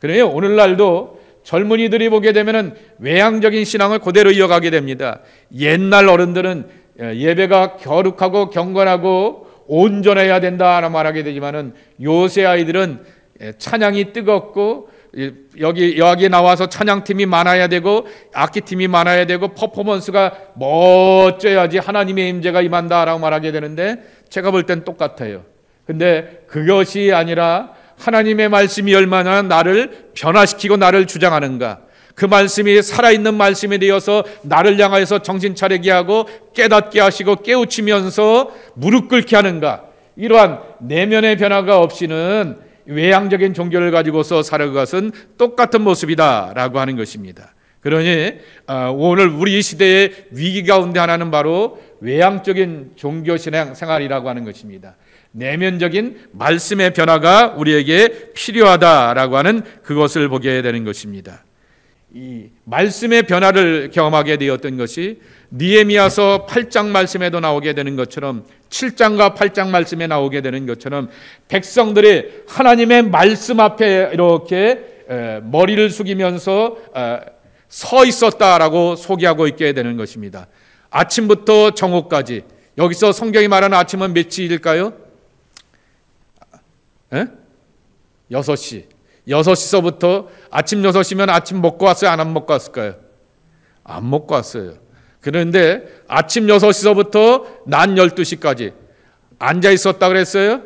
그래요, 오늘날도 젊은이들이 보게 되면은 외향적인 신앙을 그대로 이어가게 됩니다. 옛날 어른들은 예배가 거룩하고 경건하고 온전해야 된다라고 말하게 되지만은 요새 아이들은 찬양이 뜨겁고 여기 나와서 찬양팀이 많아야 되고 악기팀이 많아야 되고 퍼포먼스가 멋져야지 하나님의 임재가 임한다라고 말하게 되는데, 제가 볼 땐 똑같아요. 근데 그것이 아니라 하나님의 말씀이 얼마나 나를 변화시키고 나를 주장하는가, 그 말씀이 살아있는 말씀이 되어서 나를 향하여서 정신 차리게 하고 깨닫게 하시고 깨우치면서 무릎 꿇게 하는가, 이러한 내면의 변화가 없이는 외향적인 종교를 가지고서 살아가는 것은 똑같은 모습이다라고 하는 것입니다. 그러니 오늘 우리 시대의 위기 가운데 하나는 바로 외향적인 종교 신앙 생활이라고 하는 것입니다. 내면적인 말씀의 변화가 우리에게 필요하다라고 하는 그것을 보게 되는 것입니다. 이 말씀의 변화를 경험하게 되었던 것이 느헤미야서 8장 말씀에도 나오게 되는 것처럼, 7장과 8장 말씀에 나오게 되는 것처럼 백성들이 하나님의 말씀 앞에 이렇게 머리를 숙이면서 서 있었다라고 소개하고 있게 되는 것입니다. 아침부터 정오까지, 여기서 성경이 말하는 아침은 몇 시일까요? 6시. 6시서부터 아침 6시면 아침 먹고 왔어요? 안 먹고 왔을까요? 안 먹고 왔어요. 그런데 아침 6시서부터 낮 12시까지 앉아 있었다 그랬어요?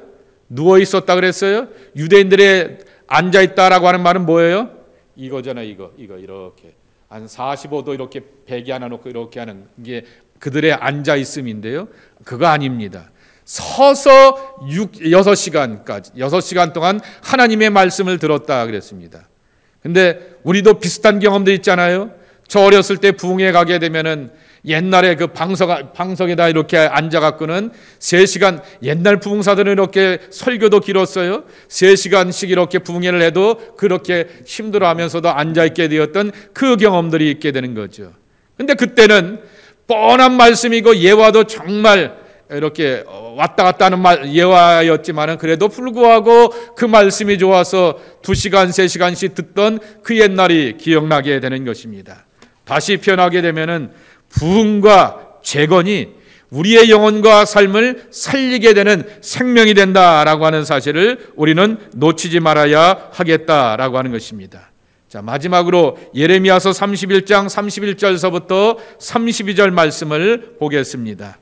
누워 있었다 그랬어요? 유대인들의 앉아 있다라고 하는 말은 뭐예요? 이거잖아요. 이거 이렇게 한 45도 이렇게 베개 하나 놓고 이렇게 하는 게 그들의 앉아 있음인데요. 그거 아닙니다. 서서 6시간까지 6시간 동안 하나님의 말씀을 들었다 그랬습니다. 근데 우리도 비슷한 경험도 있잖아요. 저 어렸을 때 부흥회 가게 되면은 옛날에 그 방석에다 이렇게 앉아갖고는 3시간, 옛날 부흥사들은 이렇게 설교도 길었어요. 3시간씩 이렇게 부흥회를 해도 그렇게 힘들어하면서도 앉아있게 되었던 그 경험들이 있게 되는 거죠. 근데 그때는 뻔한 말씀이고 예화도 정말 이렇게 왔다 갔다 하는 예화였지만은 그래도 불구하고 그 말씀이 좋아서 2시간, 3시간씩 듣던 그 옛날이 기억나게 되는 것입니다. 다시 표현하게 되면은 부흥과 재건이 우리의 영혼과 삶을 살리게 되는 생명이 된다라고 하는 사실을 우리는 놓치지 말아야 하겠다라고 하는 것입니다. 자, 마지막으로 예레미야서 31장 31절서부터 32절 말씀을 보겠습니다.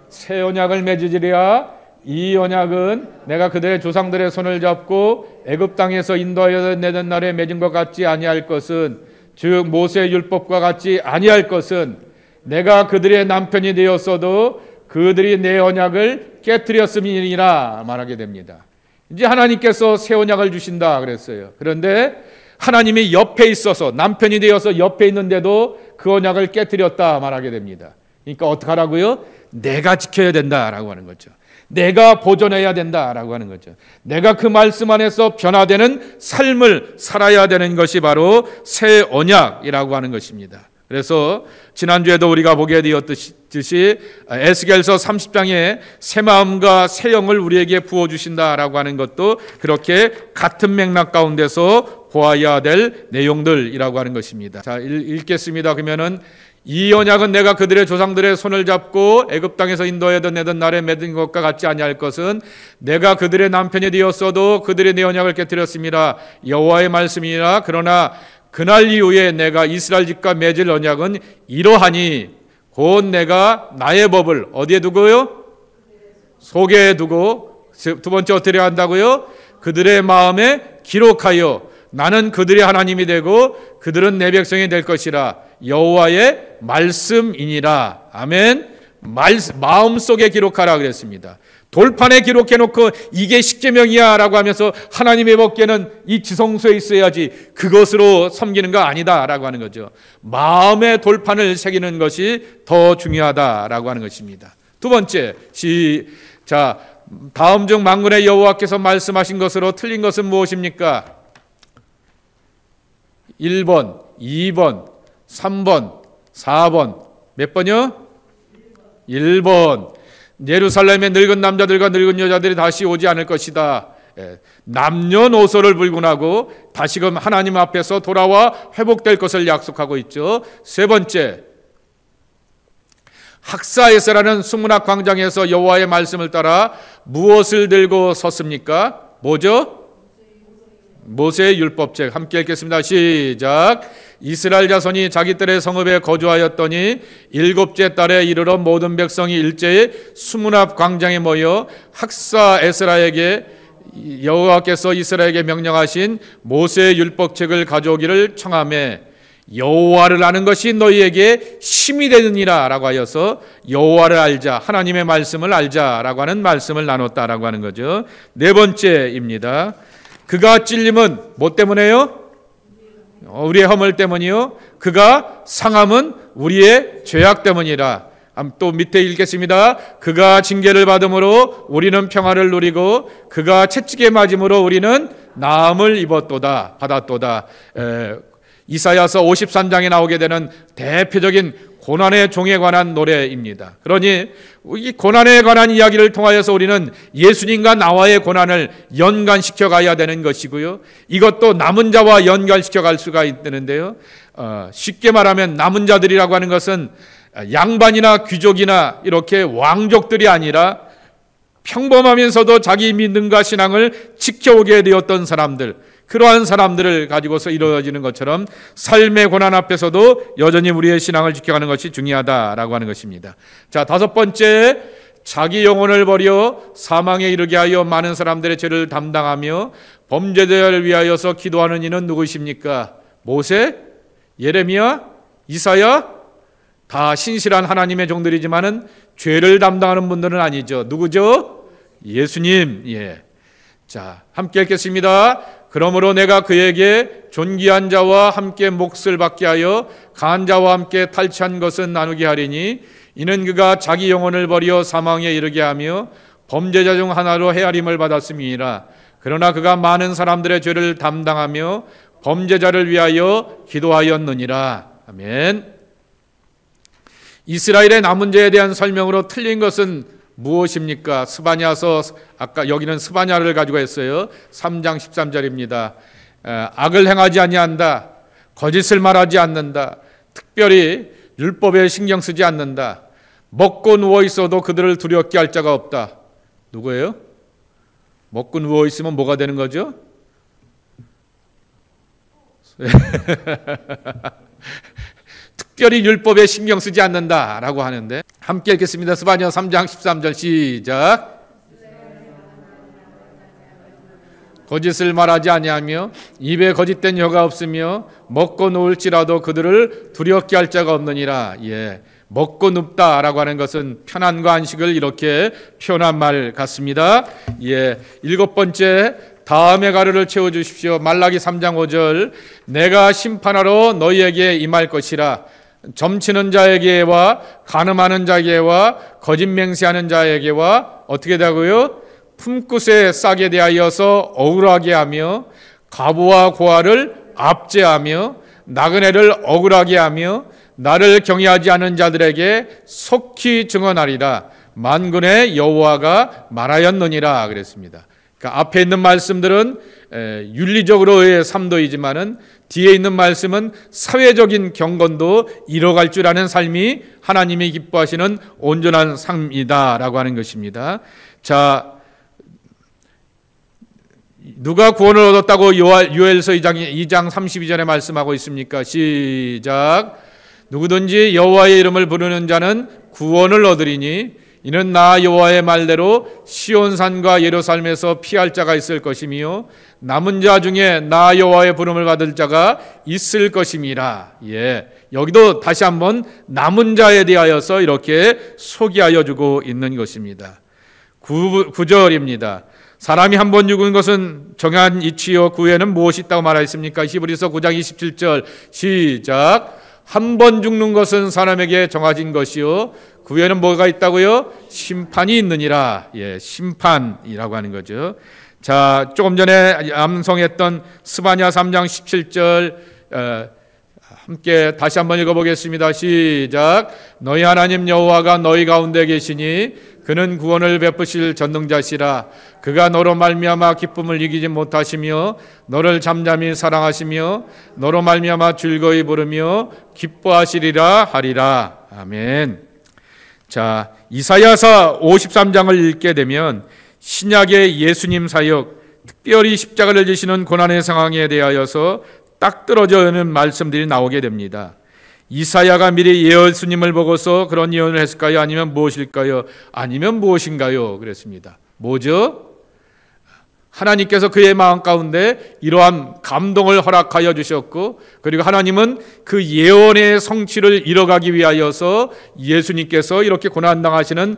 새 언약을 맺으리라. 이 언약은 내가 그들의 조상들의 손을 잡고 애굽 땅에서 인도하여 내던 날에 맺은 것 같지 아니할 것은, 즉 모세의 율법과 같지 아니할 것은, 내가 그들의 남편이 되었어도 그들이 내 언약을 깨뜨렸음이니라 말하게 됩니다. 이제 하나님께서 새 언약을 주신다 그랬어요. 그런데 하나님이 옆에 있어서, 남편이 되어서 옆에 있는데도 그 언약을 깨뜨렸다 말하게 됩니다. 그러니까 어떻게 하라고요? 내가 지켜야 된다라고 하는 거죠. 내가 보존해야 된다라고 하는 거죠. 내가 그 말씀 안에서 변화되는 삶을 살아야 되는 것이 바로 새 언약이라고 하는 것입니다. 그래서 지난주에도 우리가 보게 되었듯이 에스겔서 30장에 새 마음과 새 영을 우리에게 부어주신다라고 하는 것도 그렇게 같은 맥락 가운데서 보아야 될 내용들이라고 하는 것입니다. 자, 읽겠습니다. 그러면은 이 언약은 내가 그들의 조상들의 손을 잡고 애굽 땅에서 인도하여 내던 날에 맺은 것과 같지 아니할 것은 내가 그들의 남편이 되었어도 그들이 내 언약을 깨뜨렸습니다. 여호와의 말씀이니라. 그러나 그날 이후에 내가 이스라엘 집과 맺을 언약은 이러하니 곧 내가 나의 법을 어디에 두고요? 속에 두고. 두 번째 어떻게 한다고요? 그들의 마음에 기록하여 나는 그들의 하나님이 되고 그들은 내 백성이 될 것이라. 여호와의 말씀이니라. 아멘. 마음속에 기록하라 그랬습니다. 돌판에 기록해놓고 이게 십계명이야 라고 하면서 하나님의 법궤는 이 지성소에 있어야지 그것으로 섬기는 거 아니다 라고 하는 거죠. 마음의 돌판을 새기는 것이 더 중요하다라고 하는 것입니다. 두 번째, 자, 다음 중 만군의 여호와께서 말씀하신 것으로 틀린 것은 무엇입니까? 1번, 2번, 3번, 4번. 몇 번이요? 1번. 예루살렘의 늙은 남자들과 늙은 여자들이 다시 오지 않을 것이다. 남녀노소를 불문하고 다시금 하나님 앞에서 돌아와 회복될 것을 약속하고 있죠. 세 번째, 학사에서라는 수문학 광장에서 여호와의 말씀을 따라 무엇을 들고 섰습니까? 뭐죠? 모세의 율법책. 함께 읽겠습니다. 시작. 이스라엘 자손이 자기들의 성읍에 거주하였더니 7째 달에 이르러 모든 백성이 일제히 수문 앞 광장에 모여 학사 에스라에게 여호와께서 이스라엘에게 명령하신 모세의 율법책을 가져오기를 청하매 여호와를 아는 것이 너희에게 힘이 되느니라 라고 하여서 여호와를 알자, 하나님의 말씀을 알자라고 하는 말씀을 나눴다라고 하는 거죠. 네 번째입니다. 그가 찔림은 뭐 때문에요? 우리의 허물 때문이요. 그가 상함은 우리의 죄악 때문이라. 또 밑에 읽겠습니다. 그가 징계를 받음으로 우리는 평화를 누리고 그가 채찍에 맞음으로 우리는 나음을 입었도다, 받았도다. 이사야서 53장에 나오게 되는 대표적인 고난의 종에 관한 노래입니다. 그러니 이 고난에 관한 이야기를 통하여서 우리는 예수님과 나와의 고난을 연관시켜 가야 되는 것이고요. 이것도 남은 자와 연결시켜 갈 수가 있는데요. 쉽게 말하면 남은 자들이라고 하는 것은 양반이나 귀족이나 이렇게 왕족들이 아니라 평범하면서도 자기 믿음과 신앙을 지켜오게 되었던 사람들, 그러한 사람들을 가지고서 이루어지는 것처럼 삶의 고난 앞에서도 여전히 우리의 신앙을 지켜가는 것이 중요하다라고 하는 것입니다. 자, 다섯 번째, 자기 영혼을 버려 사망에 이르게 하여 많은 사람들의 죄를 담당하며 범죄자를 위하여서 기도하는 이는 누구십니까? 모세? 예레미야? 이사야? 다 신실한 하나님의 종들이지만은 죄를 담당하는 분들은 아니죠. 누구죠? 예수님. 예. 자, 함께 읽겠습니다. 그러므로 내가 그에게 존귀한 자와 함께 몫을 받게 하여 강한 자와 함께 탈취한 것은 나누게 하리니 이는 그가 자기 영혼을 버려 사망에 이르게 하며 범죄자 중 하나로 헤아림을 받았음이니라. 그러나 그가 많은 사람들의 죄를 담당하며 범죄자를 위하여 기도하였느니라. 아멘. 이스라엘의 남은 죄에 대한 설명으로 틀린 것은 무엇입니까? 스바냐서, 아까 여기는 스바냐를 가지고 했어요. 3장 13절입니다. 악을 행하지 아니한다. 거짓을 말하지 않는다. 특별히 율법에 신경 쓰지 않는다. 먹고 누워 있어도 그들을 두렵게 할 자가 없다. 누구예요? 먹고 누워 있으면 뭐가 되는 거죠? 특별히 율법에 신경 쓰지 않는다라고 하는데, 함께 읽겠습니다. 스바냐 3장 13절 시작. 거짓을 말하지 아니하며 입에 거짓된 혀가 없으며 먹고 누울지라도 그들을 두렵게 할 자가 없느니라. 예, 먹고 눕다라고 하는 것은 편안과 안식을 이렇게 표현한 말 같습니다. 예, 일곱 번째, 다음의 가루를 채워주십시오. 말라기 3장 5절. 내가 심판하러 너희에게 임할 것이라. 점치는 자에게와 간음하는 자에게와 거짓 맹세하는 자에게와 어떻게 되고요? 품굿에 싸게 대하여서 억울하게 하며 과부와 고아를 압제하며 나그네를 억울하게 하며 나를 경외하지 않는 자들에게 속히 증언하리라. 만군의 여호와가 말하였느니라 그랬습니다. 그러니까 앞에 있는 말씀들은 윤리적으로의 삶도이지만은 뒤에 있는 말씀은 사회적인 경건도 이뤄갈 줄 아는 삶이 하나님이 기뻐하시는 온전한 삶이다라고 하는 것입니다. 자, 누가 구원을 얻었다고 요엘서 2장 32절에 말씀하고 있습니까? 시작. 누구든지 여호와의 이름을 부르는 자는 구원을 얻으리니 이는 나 여호와의 말대로 시온산과 예루살렘에서 피할 자가 있을 것이며 남은 자 중에 나 여호와의 부름을 받을 자가 있을 것임이라. 예, 여기도 다시 한번 남은 자에 대하여서 이렇게 소개하여 주고 있는 것입니다. 9절입니다. 사람이 한 번 죽은 것은 정한 이치요 그 후에는 무엇이 있다고 말하였습니까? 히브리서 9장 27절 시작. 한 번 죽는 것은 사람에게 정해진 것이요 그 후에는 뭐가 있다고요? 심판이 있느니라. 예, 심판이라고 하는 거죠. 자, 조금 전에 암송했던 스바냐 3장 17절 함께 다시 한번 읽어보겠습니다. 시작. 너희 하나님 여호와가 너희 가운데 계시니 그는 구원을 베푸실 전능자시라. 그가 너로 말미암아 기쁨을 이기지 못하시며 너를 잠잠히 사랑하시며 너로 말미암아 즐거이 부르며 기뻐하시리라 하리라. 아멘. 자, 이사야서 53장을 읽게 되면 신약의 예수님 사역, 특별히 십자가를 지시는 고난의 상황에 대하여서 딱 떨어져 있는 말씀들이 나오게 됩니다. 이사야가 미리 예수님을 보고서 그런 예언을 했을까요? 아니면 무엇일까요? 아니면 무엇인가요? 그랬습니다. 뭐죠? 하나님께서 그의 마음 가운데 이러한 감동을 허락하여 주셨고, 그리고 하나님은 그 예언의 성취를 이뤄가기 위하여서 예수님께서 이렇게 고난당하시는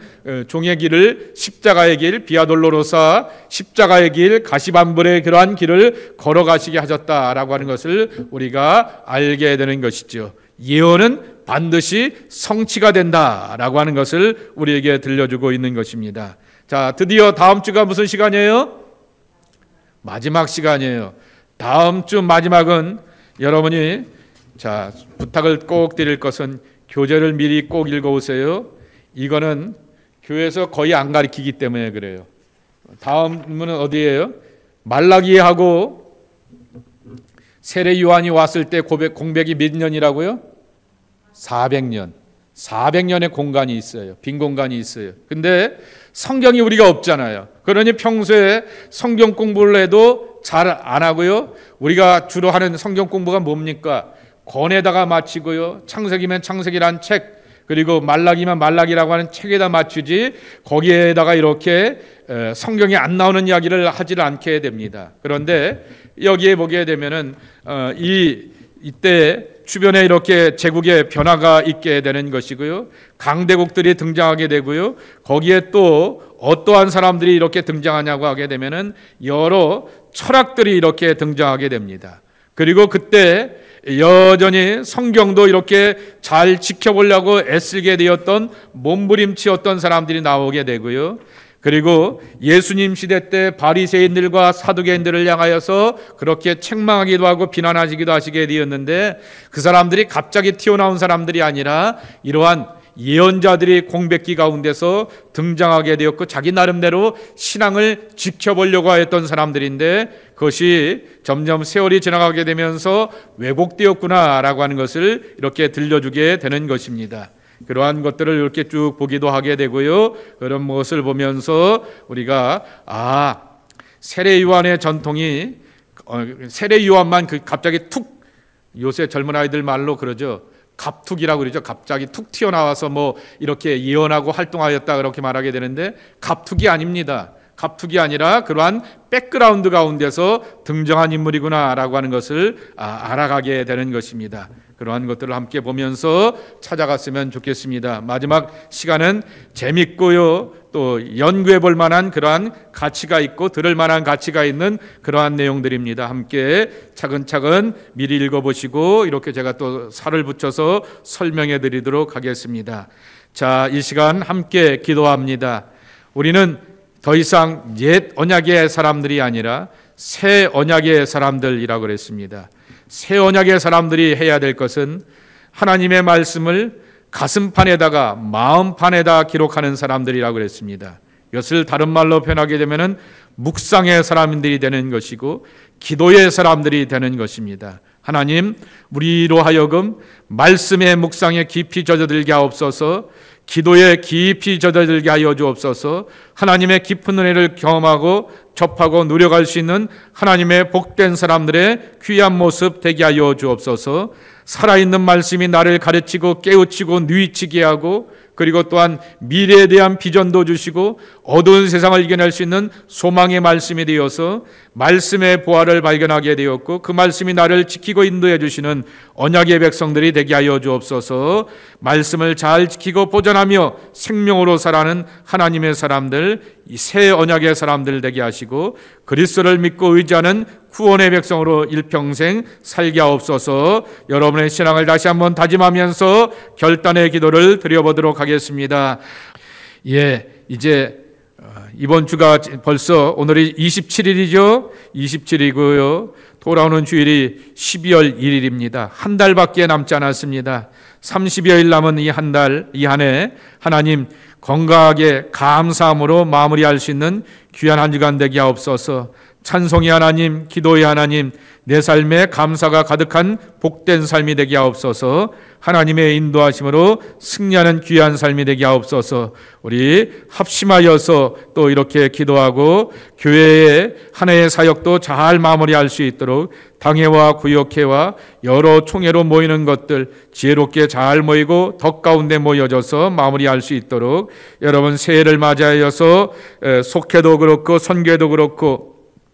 종의 길을, 십자가의 길, 비아돌로로사 십자가의 길, 가시반불의 그러한 길을 걸어가시게 하셨다라고 하는 것을 우리가 알게 되는 것이죠. 예언은 반드시 성취가 된다라고 하는 것을 우리에게 들려주고 있는 것입니다. 자, 드디어 다음 주가 무슨 시간이에요? 마지막 시간이에요. 다음 주 마지막은 여러분이 자, 부탁을 꼭 드릴 것은 교재를 미리 꼭 읽어오세요. 이거는 교회에서 거의 안 가르치기 때문에 그래요. 다음은 어디예요? 말라기하고 세례 요한이 왔을 때 공백이 몇 년이라고요? 400년. 400년의 공간이 있어요. 빈 공간이 있어요. 근데 성경이 우리가 없잖아요. 그러니 평소에 성경 공부를 해도 잘 안 하고요. 우리가 주로 하는 성경 공부가 뭡니까? 권에다가 맞추고요. 창세기면 창세기란 책, 그리고 말라기면 말라기라고 하는 책에다 맞추지 거기에다가 이렇게 성경에 안 나오는 이야기를 하지를 않게 됩니다. 그런데 여기에 보게 되면은 이때 주변에 이렇게 제국의 변화가 있게 되는 것이고요. 강대국들이 등장하게 되고요. 거기에 또 어떠한 사람들이 이렇게 등장하냐고 하게 되면은 여러 철학들이 이렇게 등장하게 됩니다. 그리고 그때 여전히 성경도 이렇게 잘 지켜보려고 애쓰게 되었던 몸부림치었던 사람들이 나오게 되고요. 그리고 예수님 시대 때 바리새인들과 사두개인들을 향하여서 그렇게 책망하기도 하고 비난하시기도 하시게 되었는데, 그 사람들이 갑자기 튀어나온 사람들이 아니라 이러한 예언자들이 공백기 가운데서 등장하게 되었고 자기 나름대로 신앙을 지켜보려고 했던 사람들인데, 그것이 점점 세월이 지나가게 되면서 왜곡되었구나라고 하는 것을 이렇게 들려주게 되는 것입니다. 그러한 것들을 이렇게 쭉 보기도 하게 되고요. 그런 것을 보면서 우리가 세례 요한의 전통이 세례 요한만 갑자기 툭, 요새 젊은 아이들 말로 그러죠. 갑툭이라고 그러죠. 갑자기 툭 튀어나와서 뭐 이렇게 예언하고 활동하였다 그렇게 말하게 되는데, 갑툭이 아닙니다. 갑툭이 아니라 그러한 백그라운드 가운데서 등장한 인물이구나라고 하는 것을 알아가게 되는 것입니다. 그러한 것들을 함께 보면서 찾아갔으면 좋겠습니다. 마지막 시간은 재밌고요, 또 연구해 볼 만한 그러한 가치가 있고 들을 만한 가치가 있는 그러한 내용들입니다. 함께 차근차근 미리 읽어보시고 이렇게 제가 또 살을 붙여서 설명해 드리도록 하겠습니다. 자, 이 시간 함께 기도합니다. 우리는 더 이상 옛 언약의 사람들이 아니라 새 언약의 사람들이라고 그랬습니다. 새 언약의 사람들이 해야 될 것은 하나님의 말씀을 가슴판에다가 마음판에다 기록하는 사람들이라고 그랬습니다. 이것을 다른 말로 표현하게 되면 묵상의 사람들이 되는 것이고 기도의 사람들이 되는 것입니다. 하나님, 우리로 하여금 말씀의 묵상에 깊이 젖어들게 하옵소서, 기도에 깊이 젖어들게 하여 주옵소서. 하나님의 깊은 은혜를 경험하고 접하고 누려갈 수 있는 하나님의 복된 사람들의 귀한 모습 되게 하여 주옵소서. 살아있는 말씀이 나를 가르치고 깨우치고 누이치게 하고, 그리고 또한 미래에 대한 비전도 주시고 어두운 세상을 이겨낼 수 있는 소망의 말씀이 되어서 말씀의 보화를 발견하게 되었고, 그 말씀이 나를 지키고 인도해 주시는 언약의 백성들이 되게 하여 주옵소서. 말씀을 잘 지키고 보존하며 생명으로 살아가는 하나님의 사람들, 이 새 언약의 사람들 되게 하시고, 그리스도를 믿고 의지하는 구원의 백성으로 일평생 살게 하옵소서. 여러분의 신앙을 다시 한번 다짐하면서 결단의 기도를 드려보도록 하겠습니다. 이제 이번 주가 벌써 오늘이 27일이죠. 27일이고요. 돌아오는 주일이 12월 1일입니다. 한 달밖에 남지 않았습니다. 30여일 남은 이 한 달, 이 한 해 하나님 건강하게 감사함으로 마무리할 수 있는 귀한 한 주간 되게 하옵소서. 찬송의 하나님, 기도의 하나님, 내 삶에 감사가 가득한 복된 삶이 되게 하옵소서. 하나님의 인도하심으로 승리하는 귀한 삶이 되게 하옵소서. 우리 합심하여서 또 이렇게 기도하고 교회의 한 해의 사역도 잘 마무리할 수 있도록 당회와 구역회와 여러 총회로 모이는 것들 지혜롭게 잘 모이고 덕 가운데 모여져서 마무리할 수 있도록, 여러분 새해를 맞이하여서 속회도 그렇고 선교도 그렇고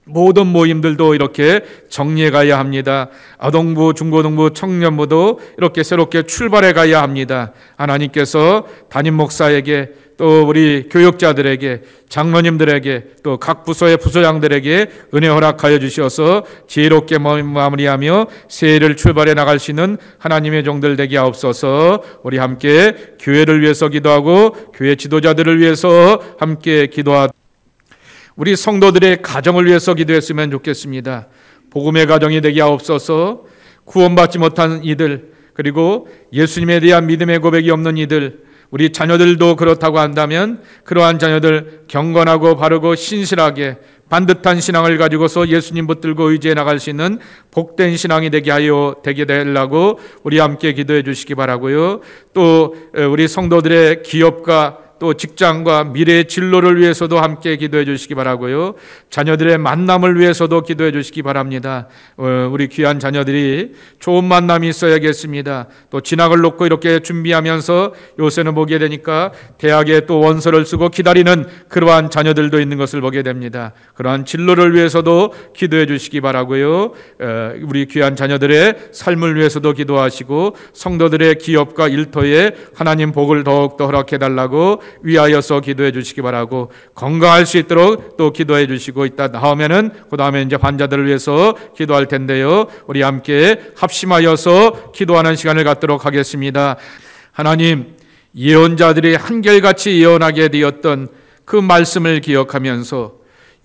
모든 모임들도 이렇게 정리해 가야 합니다. 아동부, 중고등부, 청년부도 이렇게 새롭게 출발해 가야 합니다. 하나님께서 담임 목사에게, 또 우리 교육자들에게, 장로님들에게, 또 각 부서의 부서장들에게 은혜 허락하여 주셔서 지혜롭게 마무리하며 새해를 출발해 나갈 수 있는 하나님의 종들 되게 하옵소서. 우리 함께 교회를 위해서 기도하고 교회 지도자들을 위해서 함께 기도하도록, 우리 성도들의 가정을 위해서 기도했으면 좋겠습니다. 복음의 가정이 되게 하옵소서. 구원받지 못한 이들, 그리고 예수님에 대한 믿음의 고백이 없는 이들, 우리 자녀들도 그렇다고 한다면 그러한 자녀들 경건하고 바르고 신실하게 반듯한 신앙을 가지고서 예수님 붙들고 의지해 나갈 수 있는 복된 신앙이 되게 되려고 우리 함께 기도해 주시기 바라고요. 또 우리 성도들의 기업과 또 직장과 미래의 진로를 위해서도 함께 기도해 주시기 바라고요. 자녀들의 만남을 위해서도 기도해 주시기 바랍니다. 우리 귀한 자녀들이 좋은 만남이 있어야겠습니다. 또 진학을 놓고 이렇게 준비하면서 요새는 보게 되니까 대학에 또 원서를 쓰고 기다리는 그러한 자녀들도 있는 것을 보게 됩니다. 그러한 진로를 위해서도 기도해 주시기 바라고요. 우리 귀한 자녀들의 삶을 위해서도 기도하시고 성도들의 기업과 일터에 하나님 복을 더욱더 허락해 달라고 위하여서 기도해 주시기 바라고, 건강할 수 있도록 또 기도해 주시고, 있다 다음에는 그 다음에 이제 환자들을 위해서 기도할 텐데요. 우리 함께 합심하여서 기도하는 시간을 갖도록 하겠습니다. 하나님, 예언자들이 한결같이 예언하게 되었던 그 말씀을 기억하면서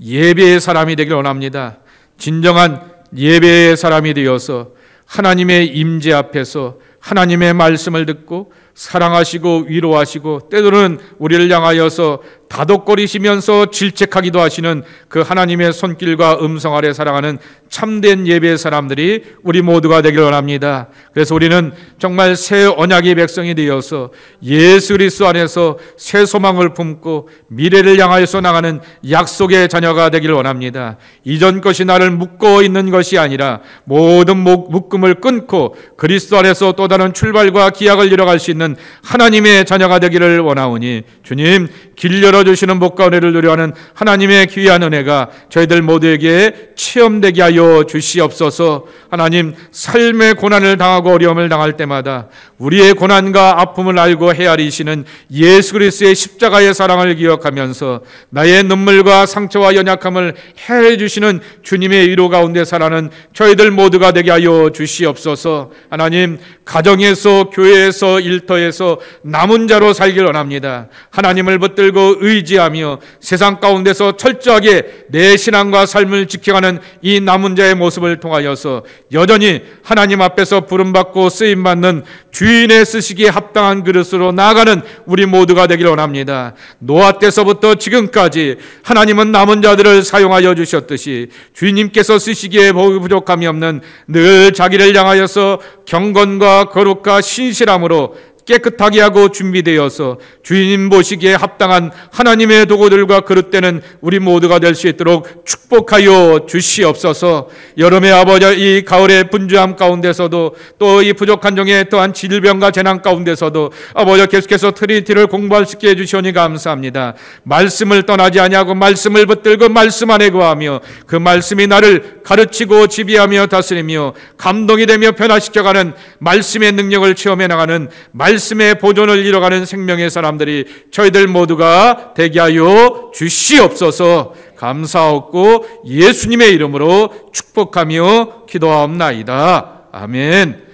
예배의 사람이 되길 원합니다. 진정한 예배의 사람이 되어서 하나님의 임재 앞에서 하나님의 말씀을 듣고 사랑하시고 위로하시고 때로는 우리를 향하여서 다독거리시면서 질책하기도 하시는 그 하나님의 손길과 음성 아래 살아가는 참된 예배의 사람들이 우리 모두가 되길 원합니다. 그래서 우리는 정말 새 언약의 백성이 되어서 예수 그리스도 안에서 새 소망을 품고 미래를 향하여서 나가는 약속의 자녀가 되길 원합니다. 이전 것이 나를 묶고 있는 것이 아니라 모든 묶음을 끊고 그리스도 안에서 또 다른 출발과 기약을 이뤄갈 수 있는 하나님의 자녀가 되기를 원하오니, 주님 길 열어주시는 복과 은혜를 누려하는 하나님의 귀한 은혜가 저희들 모두에게 체험되게 하여 주시옵소서. 하나님, 삶의 고난을 당하고 어려움을 당할 때마다 우리의 고난과 아픔을 알고 헤아리시는 예수 그리스도의 십자가의 사랑을 기억하면서 나의 눈물과 상처와 연약함을 헤아려 주시는 주님의 위로 가운데 살아가는 저희들 모두가 되게 하여 주시옵소서. 하나님, 가정에서 교회에서 일터 일터에서 남은 자로 살길 원합니다. 하나님을 붙들고 의지하며 세상 가운데서 철저하게 내 신앙과 삶을 지켜가는 이 남은 자의 모습을 통하여서 여전히 하나님 앞에서 부름받고 쓰임받는 주인의 쓰시기에 합당한 그릇으로 나아가는 우리 모두가 되길 원합니다. 노아 때서부터 지금까지 하나님은 남은 자들을 사용하여 주셨듯이 주님께서 쓰시기에 부족함이 없는 늘 자기를 향하여서 경건과 거룩과 신실함으로 깨끗하게 하고 준비되어서 주님 보시기에 합당한 하나님의 도구들과 그릇되는 우리 모두가 될 수 있도록 축복하여 주시옵소서. 여름의 아버지, 이 가을의 분주함 가운데서도 또 이 부족한 중에 또한 질병과 재난 가운데서도 아버지 계속해서 트리니티를 공부할 수 있게 해주시오니 감사합니다. 말씀을 떠나지 아니하고 말씀을 붙들고 말씀 안에 거하며 그 말씀이 나를 가르치고 지배하며 다스리며 감동이 되며 변화시켜가는 말씀의 능력을 체험해 나가는 말씀의 보존을 이뤄가는 생명의 사람들이 저희들 모두가 되게 하여 주시옵소서. 감사하고 예수님의 이름으로 축복하며 기도하옵나이다. 아멘.